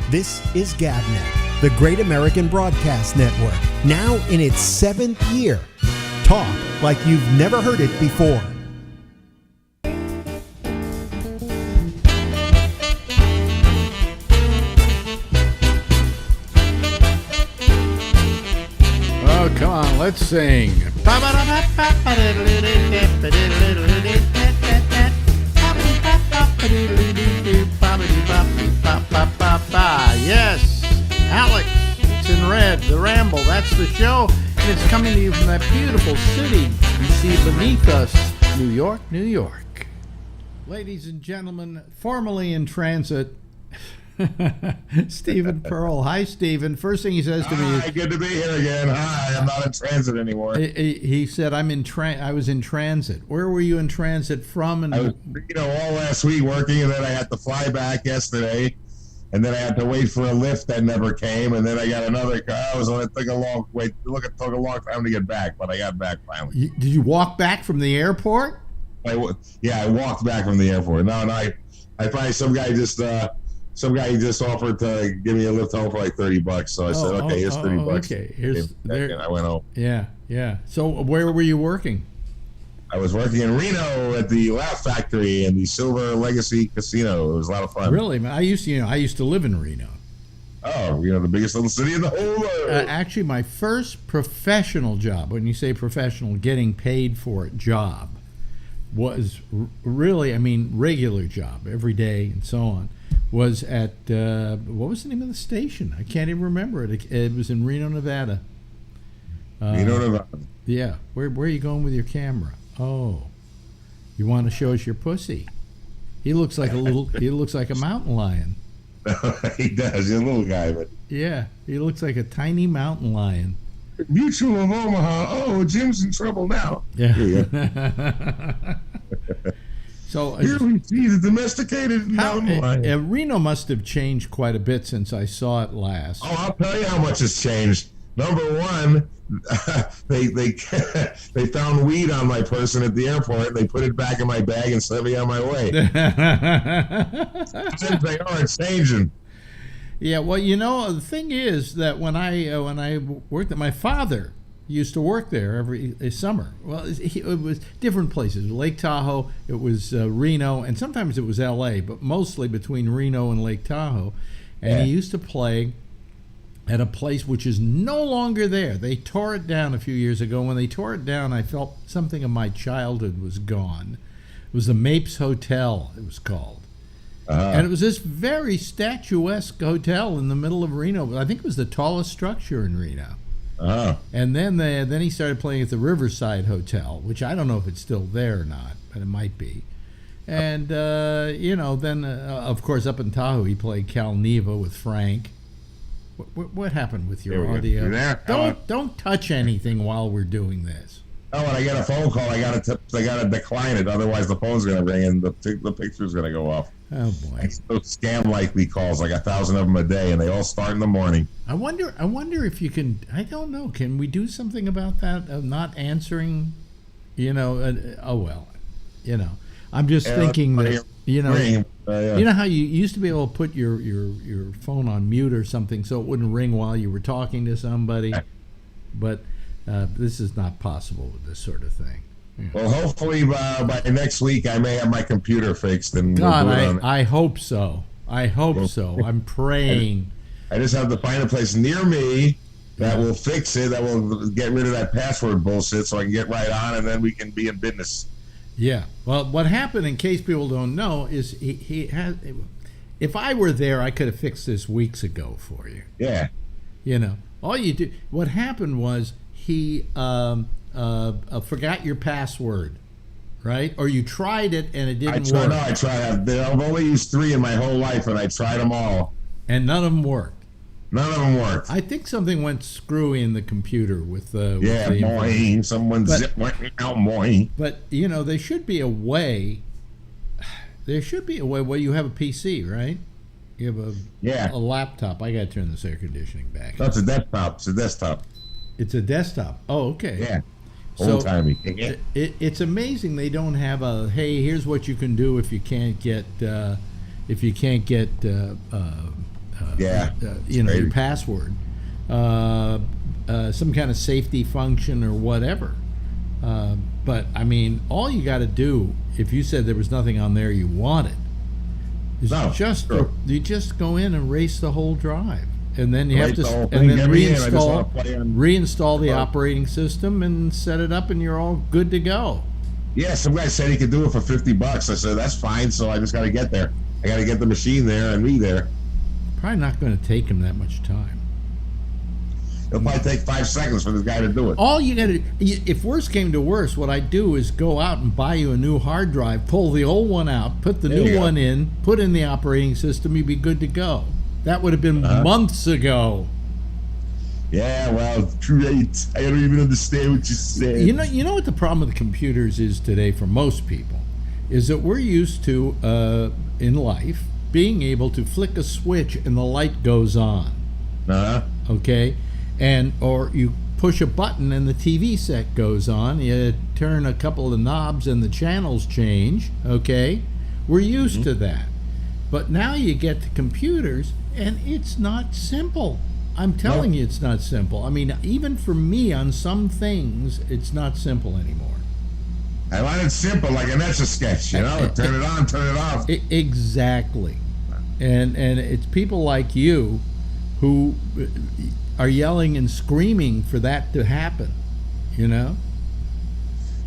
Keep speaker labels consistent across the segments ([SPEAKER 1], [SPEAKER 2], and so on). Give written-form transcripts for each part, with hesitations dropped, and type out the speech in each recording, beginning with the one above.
[SPEAKER 1] This is GabNet, the Great American Broadcast Network, now in its 7th year. Talk like you've never heard it before.
[SPEAKER 2] Oh, come on, let's sing. Yes, Alex, it's in red, the Ramble, that's the show, and it's coming to you from that beautiful city you see beneath us, New York, New York. Ladies and gentlemen, formerly in transit, Stephen Pearl. Hi, Stephen. First thing he says to me is,
[SPEAKER 3] "Hi, good to be here again. Hi, I'm not in transit anymore."
[SPEAKER 2] He said, I was in transit. Where were you in transit from? And
[SPEAKER 3] I was, all last week working, and then I had to fly back yesterday, and then I had to wait for a lift that never came, and then I got another car. It took a long wait. Look, it took a long time to get back, but I got back finally.
[SPEAKER 2] Did you walk back from the airport?
[SPEAKER 3] I walked back from the airport. No, I find some guy just offered to give me a lift home for like $30. So I said, okay, here's $30.
[SPEAKER 2] Okay,
[SPEAKER 3] and I went home.
[SPEAKER 2] Yeah. So where were you working?
[SPEAKER 3] I was working in Reno at the Laugh Factory and the Silver Legacy Casino. It was a lot of fun.
[SPEAKER 2] Really? I used to live in Reno.
[SPEAKER 3] Oh, the biggest little city in the whole world.
[SPEAKER 2] Actually, my first professional job, when you say professional, getting paid for it job, was really, regular job, every day and so on, was at, what was the name of the station? I can't even remember it. It was in Reno, Nevada.
[SPEAKER 3] Reno, Nevada.
[SPEAKER 2] Yeah. Where are you going with your camera? Oh, you want to show us your pussy? He looks like a mountain lion.
[SPEAKER 3] He does. He's a little guy, but
[SPEAKER 2] yeah, he looks like a tiny mountain lion.
[SPEAKER 3] Mutual of Omaha. Oh, Jim's in trouble now.
[SPEAKER 2] Yeah. So
[SPEAKER 3] here we see the domesticated mountain lion.
[SPEAKER 2] Reno must have changed quite a bit since I saw it last.
[SPEAKER 3] Oh, I'll tell you how much it's changed. Number one, they found weed on my person at the airport. They put it back in my bag and sent me on my way. They aren't changing.
[SPEAKER 2] Yeah, well, the thing is that when I worked there, my father used to work there every summer. Well, it was different places. Lake Tahoe, it was Reno, and sometimes it was L.A., but mostly between Reno and Lake Tahoe. And he used to play at a place which is no longer there. They tore it down a few years ago. When they tore it down, I felt something of my childhood was gone. It was the Mapes Hotel, it was called. And it was this very statuesque hotel in the middle of Reno. I think it was the tallest structure in Reno. And then he started playing at the Riverside Hotel, which I don't know if it's still there or not, but it might be. And, then, of course, up in Tahoe, he played Cal Neva with Frank. What happened with your audio? Don't touch anything while we're doing this.
[SPEAKER 3] Oh, when I get a phone call, I gotta decline it. Otherwise, the phone's gonna ring and the picture's gonna go off.
[SPEAKER 2] Oh boy!
[SPEAKER 3] Those scam-likely calls, like 1,000 of them a day, and they all start in the morning.
[SPEAKER 2] I wonder if you can. I don't know. Can we do something about that? Of not answering. I'm just thinking that. You know how you used to be able to put your phone on mute or something so it wouldn't ring while you were talking to somebody, but this is not possible with this sort of thing. Yeah.
[SPEAKER 3] Well, hopefully by next week I may have my computer fixed. And
[SPEAKER 2] God, I hope so. I hope so. I'm praying.
[SPEAKER 3] I just have to find a place near me that will fix it, that will get rid of that password bullshit so I can get right on, and then we can be in business.
[SPEAKER 2] Yeah. Well, what happened, in case people don't know, is he had. If I were there, I could have fixed this weeks ago for you.
[SPEAKER 3] Yeah.
[SPEAKER 2] All you do. What happened was he forgot your password, right? Or you tried it and it didn't work.
[SPEAKER 3] No, I tried. I've only used 3 in my whole life, and I tried them all.
[SPEAKER 2] And none of them worked.
[SPEAKER 3] None of them worked.
[SPEAKER 2] I think something went screwy in the computer with the.
[SPEAKER 3] Someone zipped out, boing.
[SPEAKER 2] But there should be a way. There should be a way where you have a PC, right? You have a laptop. I got to turn this air conditioning back.
[SPEAKER 3] That's a desktop. It's a desktop.
[SPEAKER 2] It's a desktop. Oh, okay.
[SPEAKER 3] Yeah. Old-timey.
[SPEAKER 2] It's amazing they don't have a, hey, here's what you can do if you can't get your password, some kind of safety function or whatever. But I mean, all you got to do, if you said there was nothing on there you wanted, is you just go in and erase the whole drive, and then you have to reinstall the operating system and set it up, and you're all good to go.
[SPEAKER 3] Yeah, some guy said he could do it for $50. I said that's fine. So I just got to get there. I got to get the machine there and me there.
[SPEAKER 2] Probably not going to take him that much time.
[SPEAKER 3] It'll probably take 5 seconds for this guy to do it.
[SPEAKER 2] All you got to, if worse came to worse, what I'd do is go out and buy you a new hard drive, pull the old one out, put the new one in, put in the operating system, you'd be good to go. That would have been months ago.
[SPEAKER 3] Yeah, well, great. I don't even understand what you said.
[SPEAKER 2] You know what the problem with the computers is today for most people is that we're used to in life being able to flick a switch and the light goes on. Okay. Or you push a button and the TV set goes on. You turn a couple of knobs and the channels change. Okay, we're used to that. But now you get to computers and it's not simple. I'm telling you, it's not simple. I mean, even for me, on some things, it's not simple anymore.
[SPEAKER 3] I want it simple, like an Etch-a-Sketch. Turn it on, turn it off.
[SPEAKER 2] Exactly. And it's people like you who are yelling and screaming for that to happen,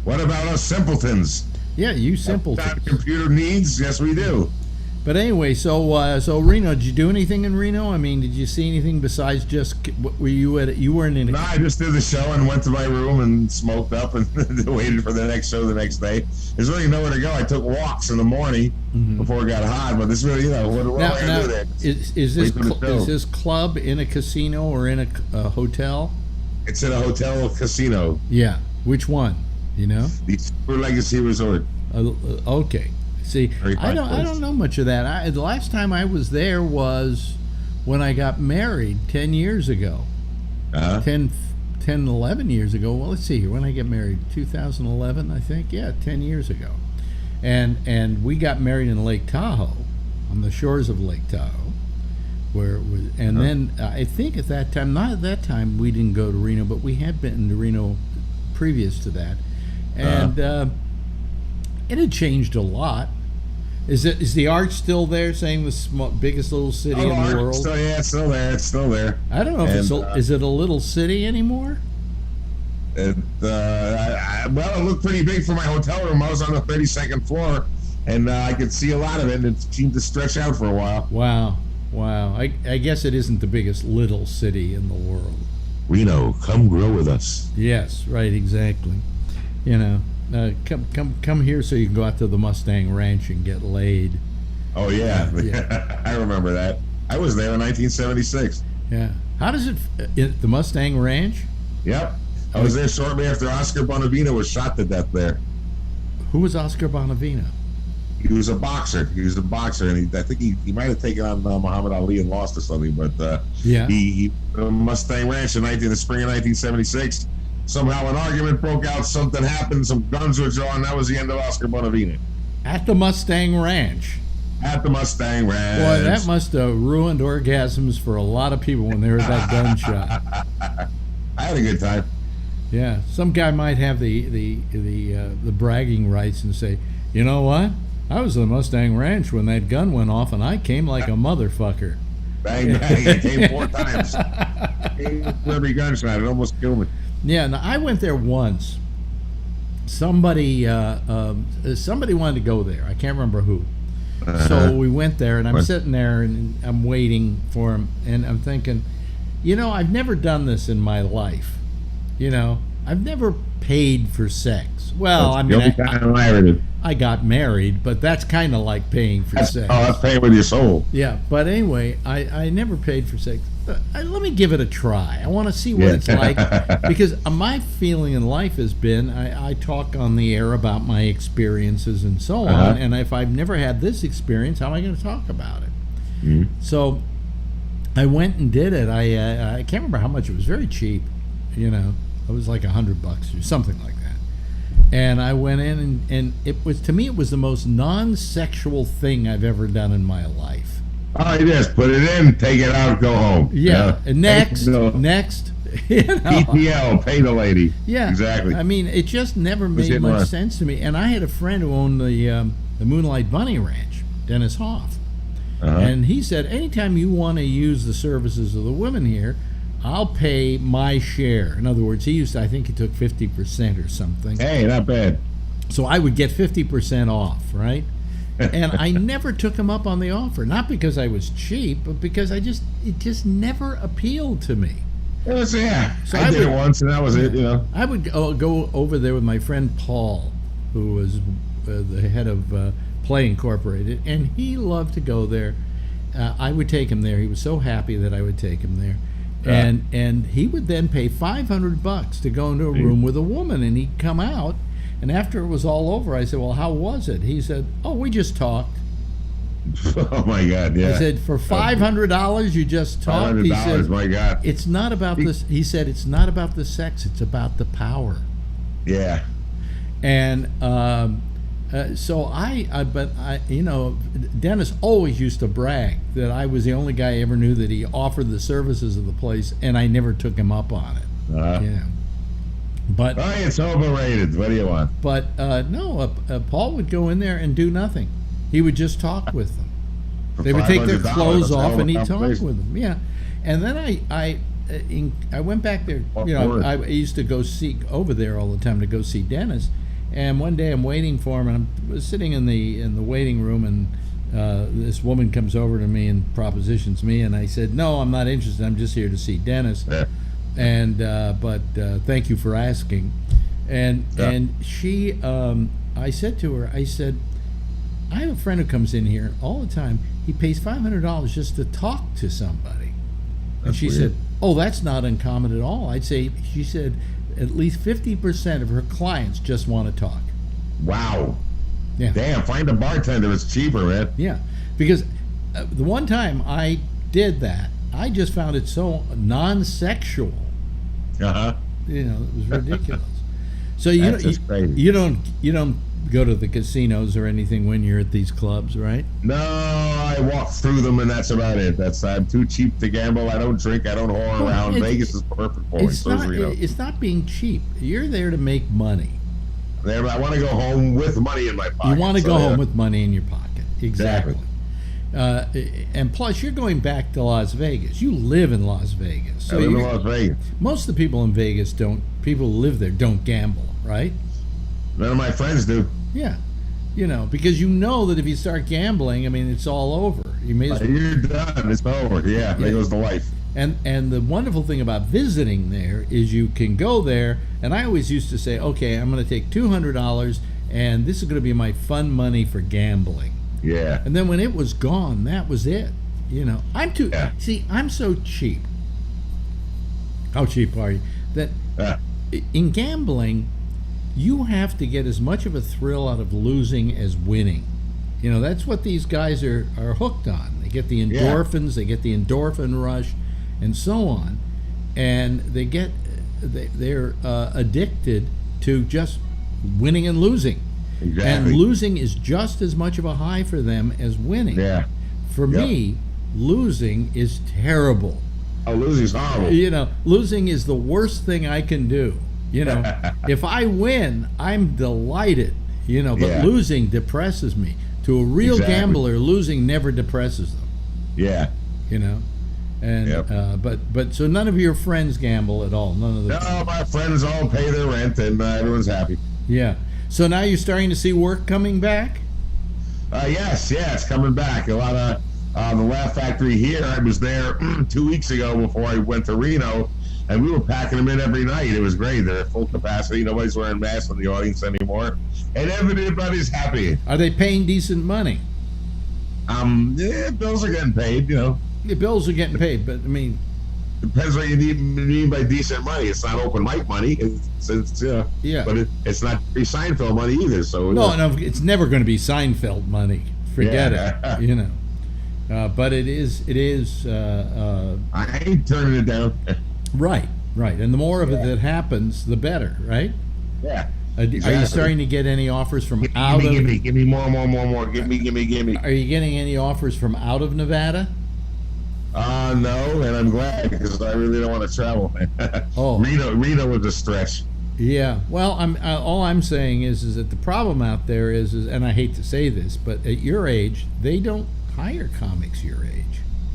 [SPEAKER 3] What about us simpletons?
[SPEAKER 2] Yeah, you simpletons.
[SPEAKER 3] Computer needs? Yes, we do.
[SPEAKER 2] But anyway, so Reno, did you do anything in Reno? I mean, did you see anything besides just, were you at? You weren't in.
[SPEAKER 3] No, I just did the show and went to my room and smoked up and waited for the next show the next day. There's really nowhere to go. I took walks in the morning before it got hot, but this really, what am I gonna do there?
[SPEAKER 2] Is this club in a casino or in a hotel?
[SPEAKER 3] It's in a hotel casino.
[SPEAKER 2] Yeah, which one?
[SPEAKER 3] The Super Legacy Resort.
[SPEAKER 2] Okay. See, I don't know much of that. The last time I was there was when I got married 10 years ago. 10, 11 years ago. Well, let's see here. When I get married, 2011, I think. Yeah, 10 years ago. And we got married in Lake Tahoe, on the shores of Lake Tahoe, where it was. And then I think at that time, not at that time, we didn't go to Reno, but we had been to Reno previous to that, and it had changed a lot. Is the arch still there, saying the biggest little city in the world?
[SPEAKER 3] It's still there. It's still there.
[SPEAKER 2] I don't know if is it a little city anymore?
[SPEAKER 3] It looked pretty big for my hotel room. I was on the 32nd floor, and I could see a lot of it, and it seemed to stretch out for a while.
[SPEAKER 2] Wow. I guess it isn't the biggest little city in the world.
[SPEAKER 3] Reno, come grow with us.
[SPEAKER 2] Yes, right, exactly. Come here so you can go out to the Mustang Ranch and get laid.
[SPEAKER 3] Oh yeah. I remember that. I was there in 1976.
[SPEAKER 2] Yeah. How does it the Mustang Ranch?
[SPEAKER 3] Yep. I was there shortly after Oscar Bonavena was shot to death there.
[SPEAKER 2] Who was Oscar Bonavena?
[SPEAKER 3] He was a boxer. And I think he might have taken on Muhammad Ali and lost or something. But he Mustang Ranch in the spring of 1976. Somehow an argument broke out, something happened, some guns were drawn, that was the end of Oscar Bonavena.
[SPEAKER 2] At the Mustang Ranch?
[SPEAKER 3] At the Mustang Ranch.
[SPEAKER 2] Boy, that must have ruined orgasms for a lot of people when they heard that gunshot.
[SPEAKER 3] I had a good time.
[SPEAKER 2] Yeah, some guy might have the bragging rights and say, you know what? I was at the Mustang Ranch when that gun went off and I came like a motherfucker.
[SPEAKER 3] Bang, bang, it came 4 times. Every gunshot, it almost killed me.
[SPEAKER 2] Yeah, now I went there once. Somebody wanted to go there. I can't remember who. So we went there, and I'm sitting there, and I'm waiting for him, and I'm thinking, I've never done this in my life. I've never paid for sex. Well, I mean, I got married, but that's kind of like paying for sex.
[SPEAKER 3] Oh, that's paying with your soul.
[SPEAKER 2] Yeah, but anyway, I never paid for sex. Let me give it a try. I want to see what it's like, because my feeling in life has been I talk on the air about my experiences and so on, and if I've never had this experience, how am I going to talk about it? So I went and did it. I can't remember how much. It was very cheap. It was like $100 or something like that. And I went in, and it was, to me, it was the most non-sexual thing I've ever done in my life.
[SPEAKER 3] All right, just put it in, take it out, go home.
[SPEAKER 2] Yeah. And next,
[SPEAKER 3] No.
[SPEAKER 2] next. You know?
[SPEAKER 3] PTL, pay the lady.
[SPEAKER 2] Yeah,
[SPEAKER 3] Exactly.
[SPEAKER 2] I mean, it just never made much sense to me. And I had a friend who owned the Moonlight Bunny Ranch, Dennis Hoff, and he said, anytime you want to use the services of the women here, I'll pay my share. In other words, I think he took 50% or something.
[SPEAKER 3] Hey, not bad.
[SPEAKER 2] So I would get 50% off, right? And I never took him up on the offer, not because I was cheap, but because it just never appealed to me.
[SPEAKER 3] Yeah.
[SPEAKER 2] So
[SPEAKER 3] I did it once, and that was it. You know.
[SPEAKER 2] I would go over there with my friend Paul, who was the head of Play Incorporated, and he loved to go there. I would take him there. He was so happy that I would take him there, and he would then pay $500 to go into a room with a woman, and he'd come out, and after it was all over, I said, "Well, how was it?" He said, "Oh, we just talked."
[SPEAKER 3] Oh my God! Yeah.
[SPEAKER 2] I said, "For $500, you just talked." He said,
[SPEAKER 3] my God.
[SPEAKER 2] "It's not about this." He said, "It's not about the sex. It's about the power."
[SPEAKER 3] Yeah.
[SPEAKER 2] And you know, Dennis always used to brag that I was the only guy I ever knew that he offered the services of the place, and I never took him up on it. Yeah. But
[SPEAKER 3] it's overrated. What do you want?
[SPEAKER 2] But no, Paul would go in there and do nothing. He would just talk with them. They would take their clothes off, and he'd talk with them. Yeah. And then I went back there. You know, I used to go over there all the time to go see Dennis. And one day I'm waiting for him, and I'm sitting in the waiting room, and this woman comes over to me and propositions me, and I said, "No, I'm not interested. I'm just here to see Dennis."
[SPEAKER 3] Yeah.
[SPEAKER 2] And but thank you for asking. And she, I said to her, I said, "I have a friend who comes in here all the time. He pays $500 just to talk to somebody." And she said, "Oh, that's not uncommon at all." She said, at least 50% of her clients just want to talk.
[SPEAKER 3] Wow.
[SPEAKER 2] Yeah.
[SPEAKER 3] Damn, find a bartender. It's cheaper, man.
[SPEAKER 2] Yeah. Because the one time I did that, I just found it so non-sexual.
[SPEAKER 3] Uh-huh.
[SPEAKER 2] You know, it was ridiculous. So
[SPEAKER 3] crazy.
[SPEAKER 2] you don't go to the casinos or anything when you're at these clubs, right?
[SPEAKER 3] No, I walk through them, and that's about it. I'm too cheap to gamble. I don't drink. I don't whore around. Vegas is perfect for me.
[SPEAKER 2] It's not being cheap. You're there to make money.
[SPEAKER 3] I want to go home with money in my pocket.
[SPEAKER 2] You want to go home with money in your pocket. Exactly. And plus, you're going back to Las Vegas. You live in Las Vegas. So
[SPEAKER 3] I live in Las Vegas.
[SPEAKER 2] Most of the people in Vegas people who live there don't gamble, right?
[SPEAKER 3] None of my friends do.
[SPEAKER 2] Yeah. You know, because you know that if you start gambling, I mean, it's all over.
[SPEAKER 3] You're done. It's over. Yeah, there goes the life.
[SPEAKER 2] And the wonderful thing about visiting there is you can go there, and I always used to say, okay, I'm going to take $200, and this is going to be my fun money for gambling.
[SPEAKER 3] Yeah.
[SPEAKER 2] And then when it was gone, that was it. You know, I'm so cheap. How cheap are you? That in gambling, you have to get as much of a thrill out of losing as winning. You know, that's what these guys are hooked on. They get the endorphins, they get the endorphin rush, and so on. And they're addicted to just winning and losing.
[SPEAKER 3] Exactly.
[SPEAKER 2] And losing is just as much of a high for them as winning.
[SPEAKER 3] Yeah.
[SPEAKER 2] For me, losing is terrible.
[SPEAKER 3] Oh, losing's horrible.
[SPEAKER 2] You know, losing is the worst thing I can do. You know, if I win, I'm delighted. You know, but losing depresses me. To a real gambler, losing never depresses them.
[SPEAKER 3] Yeah.
[SPEAKER 2] You know, and but so none of your friends gamble at all. None of them.
[SPEAKER 3] No, my friends all pay their rent, and everyone's happy.
[SPEAKER 2] Yeah. So now you're starting to see work coming back?
[SPEAKER 3] Yes, it's coming back. A lot of the Laugh Factory here. I was there 2 weeks ago before I went to Reno, and we were packing them in every night. It was great. They're at full capacity. Nobody's wearing masks in the audience anymore, and everybody's happy.
[SPEAKER 2] Are they paying decent money?
[SPEAKER 3] Bills are getting paid. You know,
[SPEAKER 2] the bills are getting paid, but I mean,
[SPEAKER 3] depends what you mean by decent money. It's not open mic money. But it's not Seinfeld money either. So
[SPEAKER 2] no, it's never going to be Seinfeld money. Forget it. You know, but it is.
[SPEAKER 3] I ain't turning it down.
[SPEAKER 2] Right. And the more of it that happens, the better. Right.
[SPEAKER 3] Yeah.
[SPEAKER 2] Are you starting to get any offers from out of?
[SPEAKER 3] Give me more. Give me.
[SPEAKER 2] Are you getting any offers from out of Nevada?
[SPEAKER 3] No, and I'm glad because I really don't want to travel.
[SPEAKER 2] Oh,
[SPEAKER 3] Reno was a stretch.
[SPEAKER 2] Yeah. Well, all I'm saying is that the problem out there is, and I hate to say this, but at your age, they don't hire comics your age.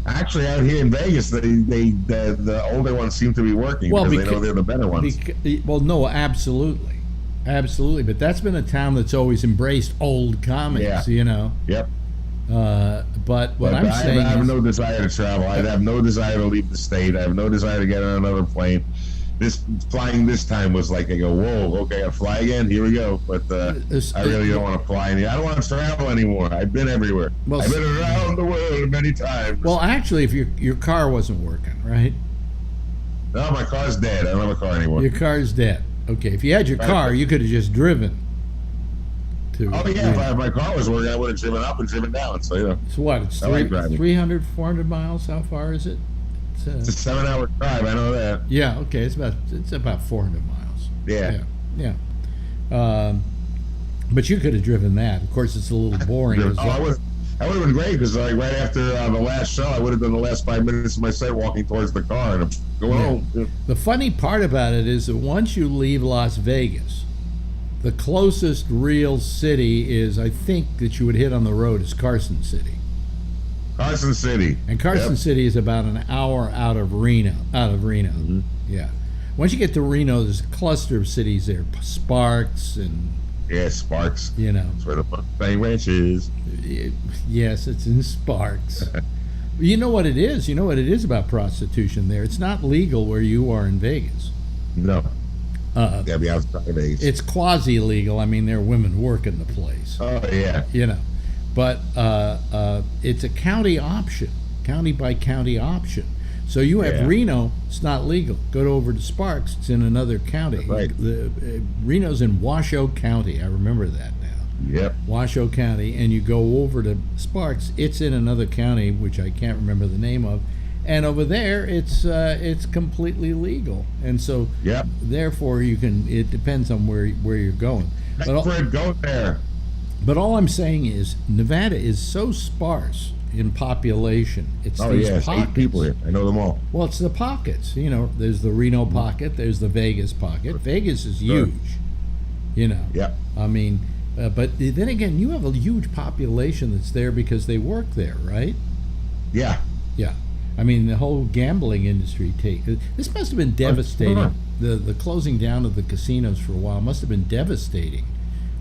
[SPEAKER 3] Actually, out here in Vegas, the older ones seem to be working because they know they're the better ones.
[SPEAKER 2] Well, no, absolutely. But that's been a town that's always embraced old comics, you know.
[SPEAKER 3] Yep.
[SPEAKER 2] But what I'm saying
[SPEAKER 3] I have no desire to travel. I have no desire to leave the state. I have no desire to get on another plane. This flying this time was like, I go, whoa, okay, I'll fly again. Here we go. But I really don't want to fly I don't want to travel anymore. I've been everywhere. Well, I've been around the world many times.
[SPEAKER 2] Well, actually, if your car wasn't working, right?
[SPEAKER 3] No, my car's dead. I don't have a car anymore.
[SPEAKER 2] Your car's dead. Okay, if you had your car, you could have just driven.
[SPEAKER 3] If my car was working, I would have driven up and driven down. So, you know.
[SPEAKER 2] So what? It's 300, 400 miles? How far is it?
[SPEAKER 3] It's a 7-hour drive. I know that.
[SPEAKER 2] Yeah. Okay. It's about 400 miles.
[SPEAKER 3] Yeah.
[SPEAKER 2] But you could have driven that. Of course, it's a little boring.
[SPEAKER 3] That would have been great because right after the last show, I would have done the last 5 minutes of my set walking towards the car and I'm going home.
[SPEAKER 2] The funny part about it is that once you leave Las Vegas, the closest real city is, I think, that you would hit on the road is Carson City.
[SPEAKER 3] Carson City.
[SPEAKER 2] And Carson City is about an hour out of Reno.
[SPEAKER 3] Mm-hmm.
[SPEAKER 2] Yeah. Once you get to Reno, there's a cluster of cities there. Sparks and...
[SPEAKER 3] Yeah, Sparks.
[SPEAKER 2] You know.
[SPEAKER 3] That's where the Mustang Ranch is.
[SPEAKER 2] Yes, it's in Sparks. You know what it is? You know what it is about prostitution there? It's not legal where you are in Vegas.
[SPEAKER 3] No. Gotta be outside of Vegas.
[SPEAKER 2] It's quasi-legal. I mean, there are women working the place.
[SPEAKER 3] Oh, yeah.
[SPEAKER 2] You know. But it's a county option, county by county option. So you have Reno, it's not legal. Go over to Sparks, it's in another county.
[SPEAKER 3] Right.
[SPEAKER 2] Reno's in Washoe County. I remember that now.
[SPEAKER 3] Yep.
[SPEAKER 2] Washoe County, and you go over to Sparks, it's in another county, which I can't remember the name of. And over there, it's completely legal, and so therefore it depends on where you're going.
[SPEAKER 3] Go there.
[SPEAKER 2] But all I'm saying is Nevada is so sparse in population. It's these pockets.
[SPEAKER 3] 8 people here. I know them all.
[SPEAKER 2] Well, it's the pockets. You know, there's the Reno pocket. There's the Vegas pocket. Vegas is huge. You know.
[SPEAKER 3] Yeah.
[SPEAKER 2] I mean, but then again, you have a huge population that's there because they work there, right?
[SPEAKER 3] Yeah.
[SPEAKER 2] Yeah. I mean, the whole gambling industry this must have been devastating. The closing down of the casinos for a while must have been devastating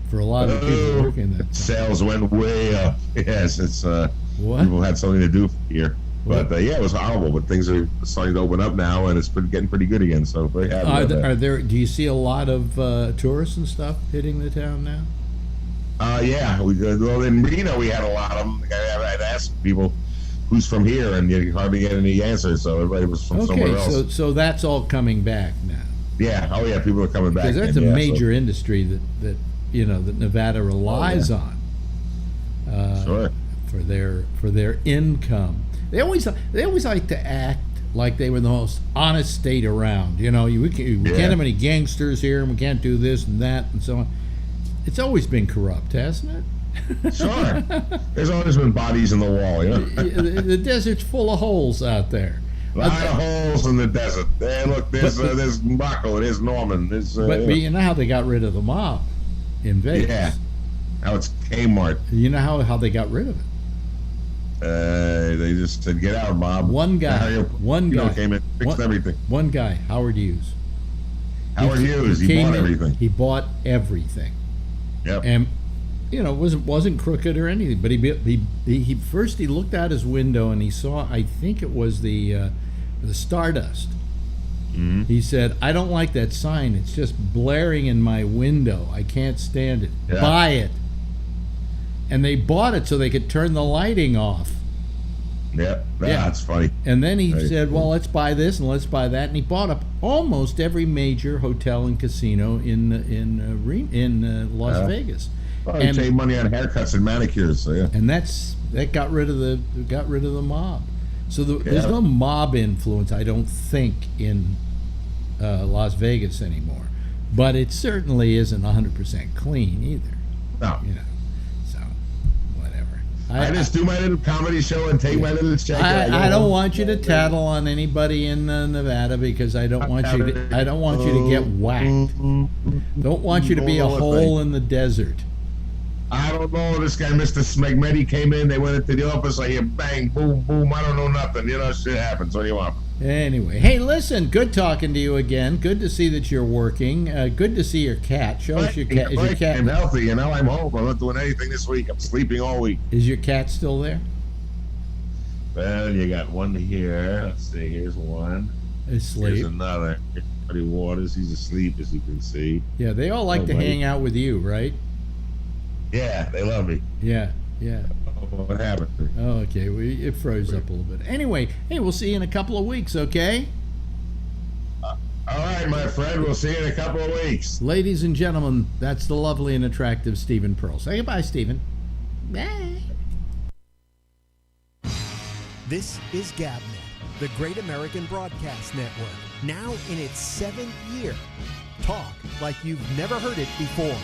[SPEAKER 2] for a lot of people working there.
[SPEAKER 3] Sales went way up. Yes, it's people had something to do here. But it was horrible. But things are starting to open up now, and it's been getting pretty good again. So very happy.
[SPEAKER 2] Do you see a lot of tourists and stuff hitting the town now?
[SPEAKER 3] Yeah, well, in Reno we had a lot of them. I'd ask people who's from here, and you hardly get any answers. So everybody was from somewhere else.
[SPEAKER 2] So that's all coming back now.
[SPEAKER 3] Yeah. Oh yeah, people are coming back.
[SPEAKER 2] Because that's a major industry that Nevada relies on.
[SPEAKER 3] Sure.
[SPEAKER 2] For their income. They always like to act like they were the most honest state around. You know, we can't have any gangsters here, and we can't do this and that and so on. It's always been corrupt, hasn't it?
[SPEAKER 3] Sure. There's always been bodies in the wall, you know.
[SPEAKER 2] The desert's full of holes out there.
[SPEAKER 3] A lot of holes in the desert. Hey, look, there's Marco, there's Norman.
[SPEAKER 2] But you know how they got rid of the mob in Vegas?
[SPEAKER 3] Yeah. Now it's Kmart.
[SPEAKER 2] You know how they got rid of it?
[SPEAKER 3] They just said, "Get out, mob."
[SPEAKER 2] One guy
[SPEAKER 3] came in, fixed everything.
[SPEAKER 2] One guy, Howard Hughes.
[SPEAKER 3] He bought everything.
[SPEAKER 2] He bought everything.
[SPEAKER 3] Yep.
[SPEAKER 2] And wasn't crooked or anything, but he first looked out his window and he saw, I think it was the Stardust.
[SPEAKER 3] Mm-hmm.
[SPEAKER 2] He said, "I don't like that sign. It's just blaring in my window. I can't stand it.
[SPEAKER 3] Yeah.
[SPEAKER 2] Buy it." And they bought it so they could turn the lighting off.
[SPEAKER 3] Yep. That's funny.
[SPEAKER 2] And then he said, "Well, let's buy this and let's buy that." And he bought up almost every major hotel and casino in Las Vegas.
[SPEAKER 3] Well, he paid money on haircuts and manicures. So yeah.
[SPEAKER 2] And that got rid of the mob. So there's no mob influence, I don't think, in Las Vegas anymore. but it certainly isn't 100% clean either.
[SPEAKER 3] No.
[SPEAKER 2] You know, so whatever.
[SPEAKER 3] I just do my little comedy show and take my little check.
[SPEAKER 2] I don't want you to tattle on anybody in Nevada because I don't want you to get whacked. Don't want you to be a hole in the desert.
[SPEAKER 3] I don't know. This guy, Mr. Smegmedi, came in. They went into the office. I hear bang, boom, boom. I don't know nothing. You know, shit happens. What do you want?
[SPEAKER 2] Anyway, hey, listen. Good talking to you again. Good to see that you're working. Good to see your cat. Show us your cat. Is your cat?
[SPEAKER 3] I'm healthy. You know, I'm home. I'm not doing anything this week. I'm sleeping all week.
[SPEAKER 2] Is your cat still there?
[SPEAKER 3] Well, you got one here. Let's see. Here's one.
[SPEAKER 2] Asleep.
[SPEAKER 3] Here's another. Buddy Waters. He's asleep, as you can see.
[SPEAKER 2] Yeah, they all like to hang out with you, right?
[SPEAKER 3] Yeah, they love me.
[SPEAKER 2] Yeah.
[SPEAKER 3] What happened?
[SPEAKER 2] Oh, okay. It froze up a little bit. Anyway, hey, we'll see you in a couple of weeks, okay?
[SPEAKER 3] All right, my friend. We'll see you in a couple of weeks.
[SPEAKER 2] Ladies and gentlemen, that's the lovely and attractive Stephen Pearl. Say goodbye, Stephen. Bye.
[SPEAKER 1] This is GABNet, the Great American Broadcast Network, now in its 7th year. Talk like you've never heard it before.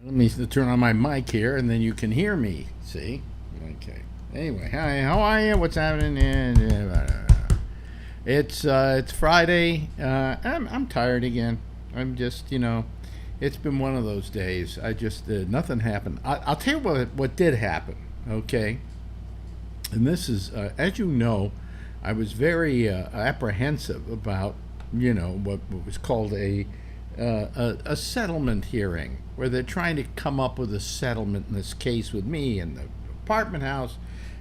[SPEAKER 2] Let me turn on my mic here, and then you can hear me. See? Okay. Anyway, hi. How are you? What's happening? It's Friday. I'm tired again. I'm just, it's been one of those days. I just nothing happened. I'll tell you what did happen. Okay. And this is, as you know, I was very apprehensive about, what was called a settlement hearing, where they're trying to come up with a settlement in this case with me and the apartment house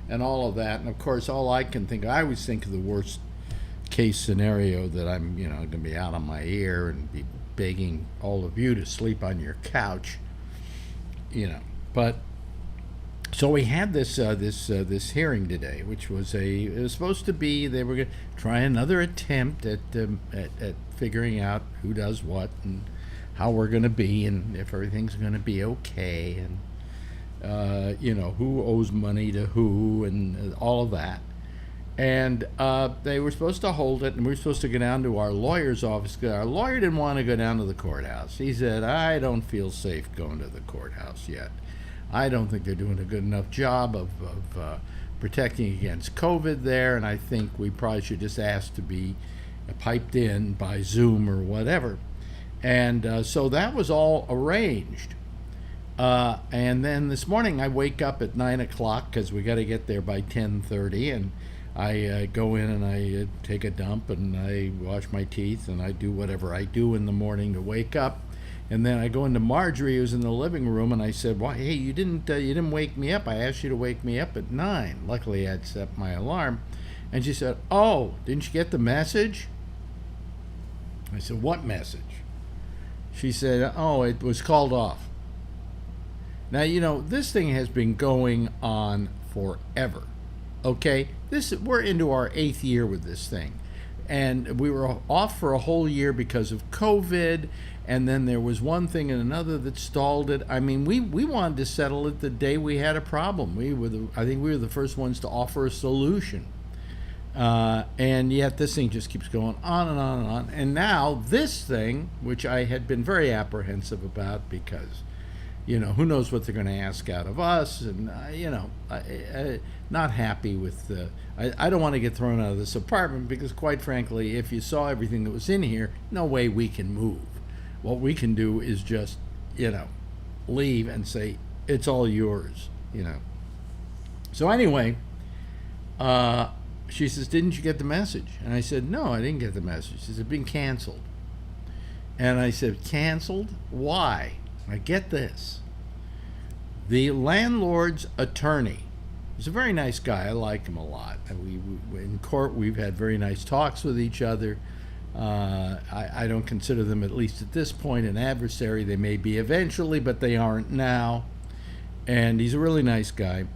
[SPEAKER 2] and all of that. And of course, all I can think of, I always think of the worst case scenario, that I'm, going to be out on my ear and be begging all of you to sleep on your couch, But so we had this hearing today, which was it was supposed to be, they were going to try another attempt at figuring out who does what and how we're going to be, and if everything's going to be okay, and who owes money to who, and all of that. And they were supposed to hold it, and we were supposed to go down to our lawyer's office, because our lawyer didn't want to go down to the courthouse. He said, I don't feel safe going to the courthouse yet. I don't think they're doing a good enough job of protecting against COVID there, and I think we probably should just ask to be piped in by Zoom or whatever. And so that was all arranged. And then this morning I wake up at 9 o'clock, because we got to get there by 10:30, and I go in and I take a dump and I wash my teeth and I do whatever I do in the morning to wake up. And then I go into Marjorie, who's in the living room, and I said, "Why? Hey, you didn't wake me up. I asked you to wake me up at 9. Luckily, I'd set my alarm." And she said, "Oh, didn't you get the message?" I said, "What message?" She said, "Oh, it was called off." Now, this thing has been going on forever. Okay, we're into our 8th year with this thing, and we were off for a whole year because of COVID. And then there was one thing and another that stalled it. I mean, we wanted to settle it the day we had a problem. I think we were the first ones to offer a solution. And yet this thing just keeps going on and on and on. And now this thing, which I had been very apprehensive about, because, who knows what they're going to ask out of us. And, not happy with I don't want to get thrown out of this apartment, because quite frankly, if you saw everything that was in here, no way we can move. What we can do is just, leave and say, it's all yours, So anyway, she says, "Didn't you get the message?" And I said, "No, I didn't get the message." She said, "It's been canceled." And I said, "Canceled? Why?" I get this. The landlord's attorney, he's a very nice guy. I like him a lot. We in court, we've had very nice talks with each other. I don't consider them, at least at this point, an adversary. They may be eventually, but they aren't now. And he's a really nice guy.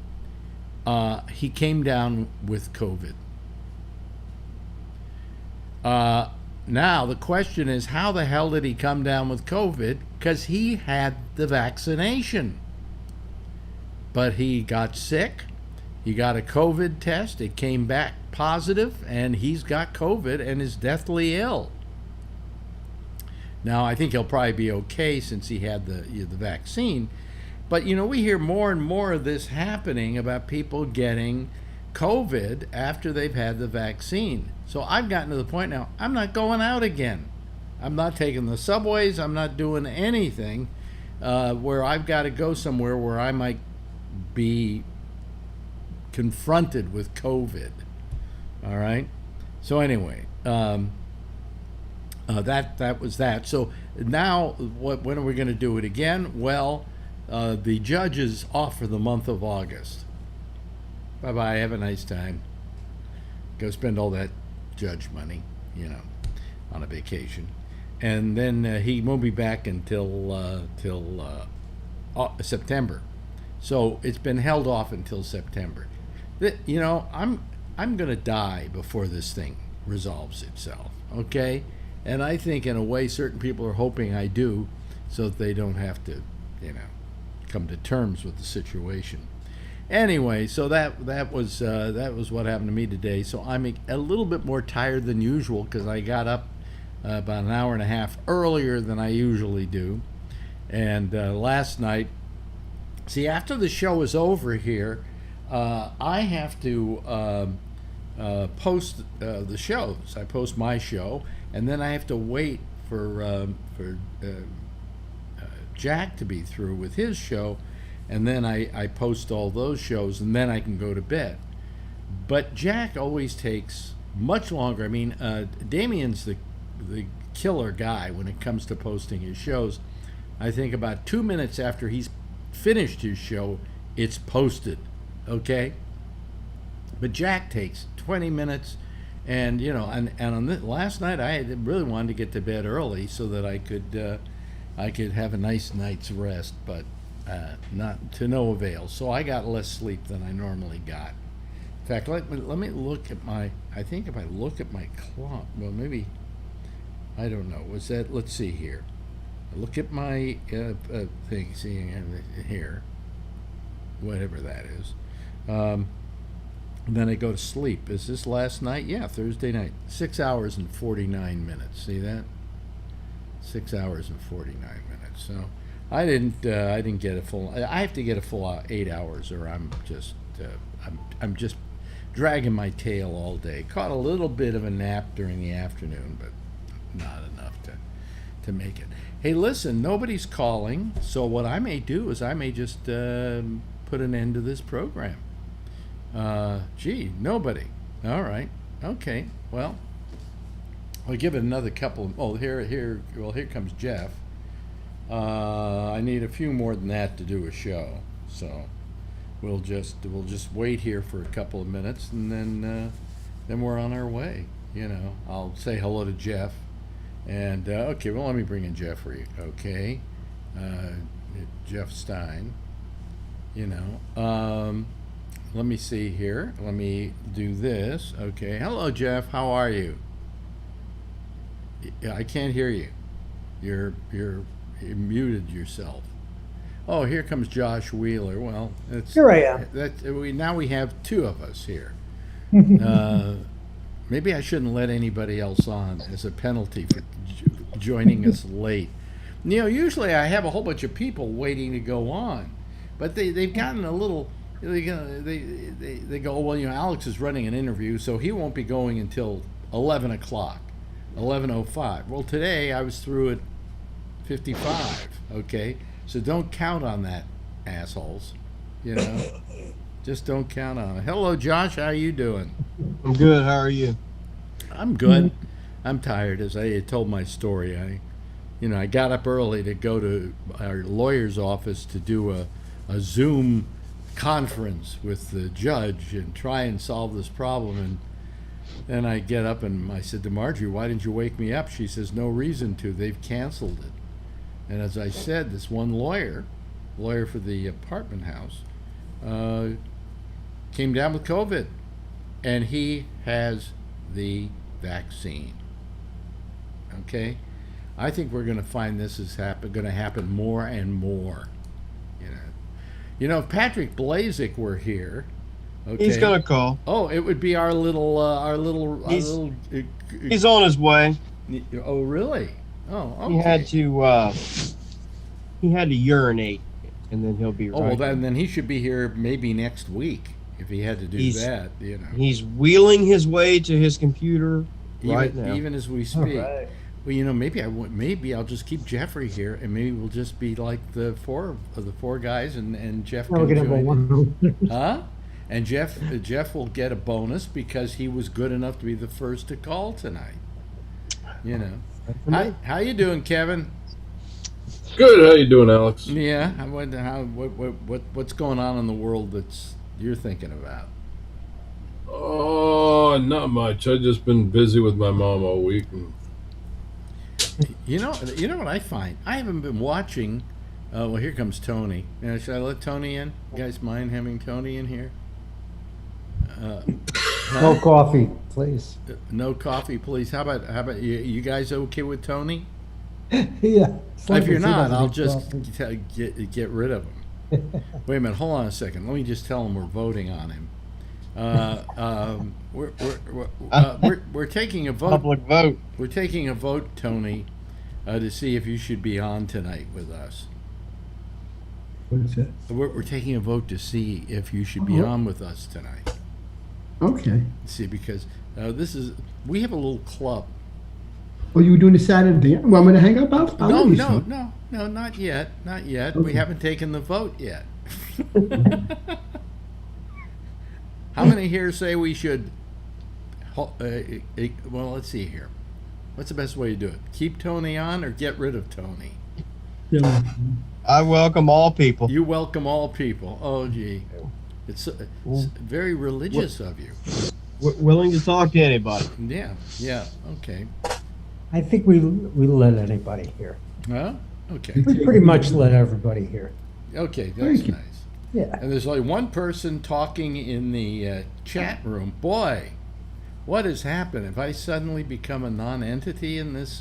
[SPEAKER 2] He came down with COVID. Now, the question is, how the hell did he come down with COVID? Because he had the vaccination. But he got sick. He got a COVID test. It came back positive, and he's got COVID and is deathly ill. Now, I think he'll probably be okay since he had the vaccine. But, we hear more and more of this happening about people getting COVID after they've had the vaccine. So I've gotten to the point now, I'm not going out again. I'm not taking the subways. I'm not doing anything where I've got to go somewhere where I might be confronted with COVID. All right? So anyway, that was that. So now, when are we going to do it again? Well, the judge is off for the month of August. Bye-bye. Have a nice time. Go spend all that judge money, on a vacation. And then he won't be back until September. So it's been held off until September. I'm going to die before this thing resolves itself, okay? And I think in a way certain people are hoping I do so that they don't have to, come to terms with the situation. Anyway, so that was what happened to me today. So I'm a little bit more tired than usual because I got up about an hour and a half earlier than I usually do. And last night, see, after the show is over here, I have to post the shows. I post my show, and then I have to wait for Jack to be through with his show, and then I post all those shows, and then I can go to bed. But Jack always takes much longer. I mean, Damien's the killer guy when it comes to posting his shows. I think about 2 minutes after he's finished his show, it's posted, okay? But Jack takes 20 minutes, and and on last night I really wanted to get to bed early so that I could have a nice night's rest, but not to no avail. So I got less sleep than I normally got. In fact, let me look at I think if I look at my clock, well, maybe, I don't know. Was that? Let's see here. I look at my thing, seeing here, whatever that is. And then I go to sleep. Is this last night? Yeah, Thursday night. 6 hours and 49 minutes. See that? 6 hours and 49 minutes. So I didn't get a full. I have to get a full 8 hours, or I'm just dragging my tail all day. Caught a little bit of a nap during the afternoon, but not enough to make it. Hey, listen, nobody's calling, so what I may do is I may just put an end to this program. Nobody. All right. Okay. Well, I'll give it another couple. Here comes Jeff. I need a few more than that to do a show, so we'll just wait here for a couple of minutes, and then we're on our way. I'll say hello to Jeff, and okay. Well, let me bring in Jeffrey. Okay, Jeff Stein. Let me see here. Let me do this. Okay. Hello, Jeff. How are you? I can't hear you. You muted yourself. Oh, here comes Josh Wheeler. Well,
[SPEAKER 4] here I am.
[SPEAKER 2] Now we have two of us here. Maybe I shouldn't let anybody else on as a penalty for joining us late. Usually I have a whole bunch of people waiting to go on, but they've gotten a little. They go, well, Alex is running an interview, so he won't be going until 11 o'clock, 11:05. Well, today I was through at 55, okay? So don't count on that, assholes, Just don't count on it. Hello, Josh, how are you doing?
[SPEAKER 5] I'm good, how are you?
[SPEAKER 2] I'm good. I'm tired, as I told my story. I got up early to go to our lawyer's office to do a Zoom conference with the judge and try and solve this problem, and then I get up and I said to Marjorie, why didn't you wake me up? She says, no reason to, they've canceled it. And as I said, this one lawyer for the apartment house, came down with COVID, and he has the vaccine. Okay, I think we're going to find this is going to happen more and more. If Patrick Blazik were here, okay,
[SPEAKER 5] he's gonna call.
[SPEAKER 2] Oh, it would be our little.
[SPEAKER 5] He's on his way.
[SPEAKER 2] Oh, really? Oh, okay.
[SPEAKER 5] He had to urinate, and then he'll be right.
[SPEAKER 2] Oh, well, then he should be here maybe next week if he had to do that.
[SPEAKER 5] He's wheeling his way to his computer right now,
[SPEAKER 2] even as we speak. Right. Well, maybe I'll just keep Jeffrey here, and maybe we'll just be like the four guys, and Jeff can join. Huh? And Jeff will get a bonus because he was good enough to be the first to call tonight. How you doing, Kevin?
[SPEAKER 6] Good. How you doing, Alex?
[SPEAKER 2] Yeah. I wonder what's going on in the world that's you're thinking about.
[SPEAKER 6] Oh, not much. I've just been busy with my mom all week.
[SPEAKER 2] You know what I find? I haven't been watching. Well, here comes Tony. Should I let Tony in? You guys mind having Tony in here?
[SPEAKER 4] No coffee, please.
[SPEAKER 2] No coffee, please. How about you guys okay with Tony?
[SPEAKER 4] Yeah.
[SPEAKER 2] If you're not, I'll just get rid of him. Wait a minute. Hold on a second. Let me just tell him we're voting on him. We're taking a vote.
[SPEAKER 5] Public vote.
[SPEAKER 2] We're taking a vote, Tony, to see if you should be on tonight with us.
[SPEAKER 7] What is that?
[SPEAKER 2] We're taking a vote to see if you should be on with us tonight.
[SPEAKER 7] Okay.
[SPEAKER 2] See, because we have a little club.
[SPEAKER 7] Oh, you were doing the Saturday? Well, I'm going to hang up.
[SPEAKER 2] No, not yet. Not yet. Okay. We haven't taken the vote yet. How many here say we should? Well, let's see here. What's the best way to do it? Keep Tony on or get rid of Tony?
[SPEAKER 7] Yeah.
[SPEAKER 5] I welcome all people.
[SPEAKER 2] You welcome all people. Oh, gee. It's very religious of you.
[SPEAKER 5] Willing to talk to anybody.
[SPEAKER 2] Yeah, okay.
[SPEAKER 4] I think we let anybody here.
[SPEAKER 2] Huh? Okay.
[SPEAKER 4] We pretty much let everybody here.
[SPEAKER 2] Okay, that's nice.
[SPEAKER 4] Yeah.
[SPEAKER 2] And there's only one person talking in the chat room. Boy, what has happened? Have I suddenly become a non-entity in this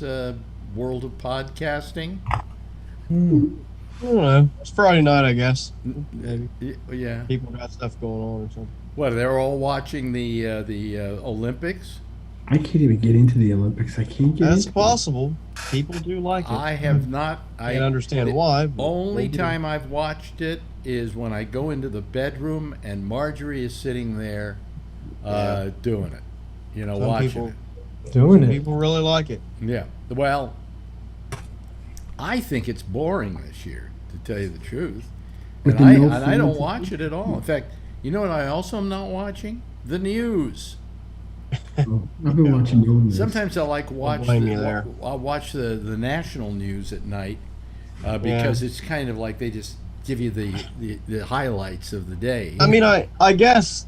[SPEAKER 2] world of podcasting?
[SPEAKER 5] I don't know. It's Friday night, I guess. Maybe.
[SPEAKER 2] Yeah.
[SPEAKER 5] People got stuff going on or something.
[SPEAKER 2] What, they're all watching the Olympics?
[SPEAKER 7] I can't even get into the Olympics. I can't get
[SPEAKER 5] That's possible. People do like it.
[SPEAKER 2] I have not.
[SPEAKER 5] I can't understand why.
[SPEAKER 2] Only time I've watched it is when I go into the bedroom and Marjorie is sitting there doing it. Watching it.
[SPEAKER 4] Doing it.
[SPEAKER 5] People really like it.
[SPEAKER 2] Yeah. Well, I think it's boring this year, to tell you the truth. And I don't watch it at all. In fact, you know what I also am not watching? The news.
[SPEAKER 7] Oh, I've been watching the old news.
[SPEAKER 2] Sometimes I I'll watch the national news at night because it's kind of like they just give you the highlights of the day.
[SPEAKER 5] I mean, I guess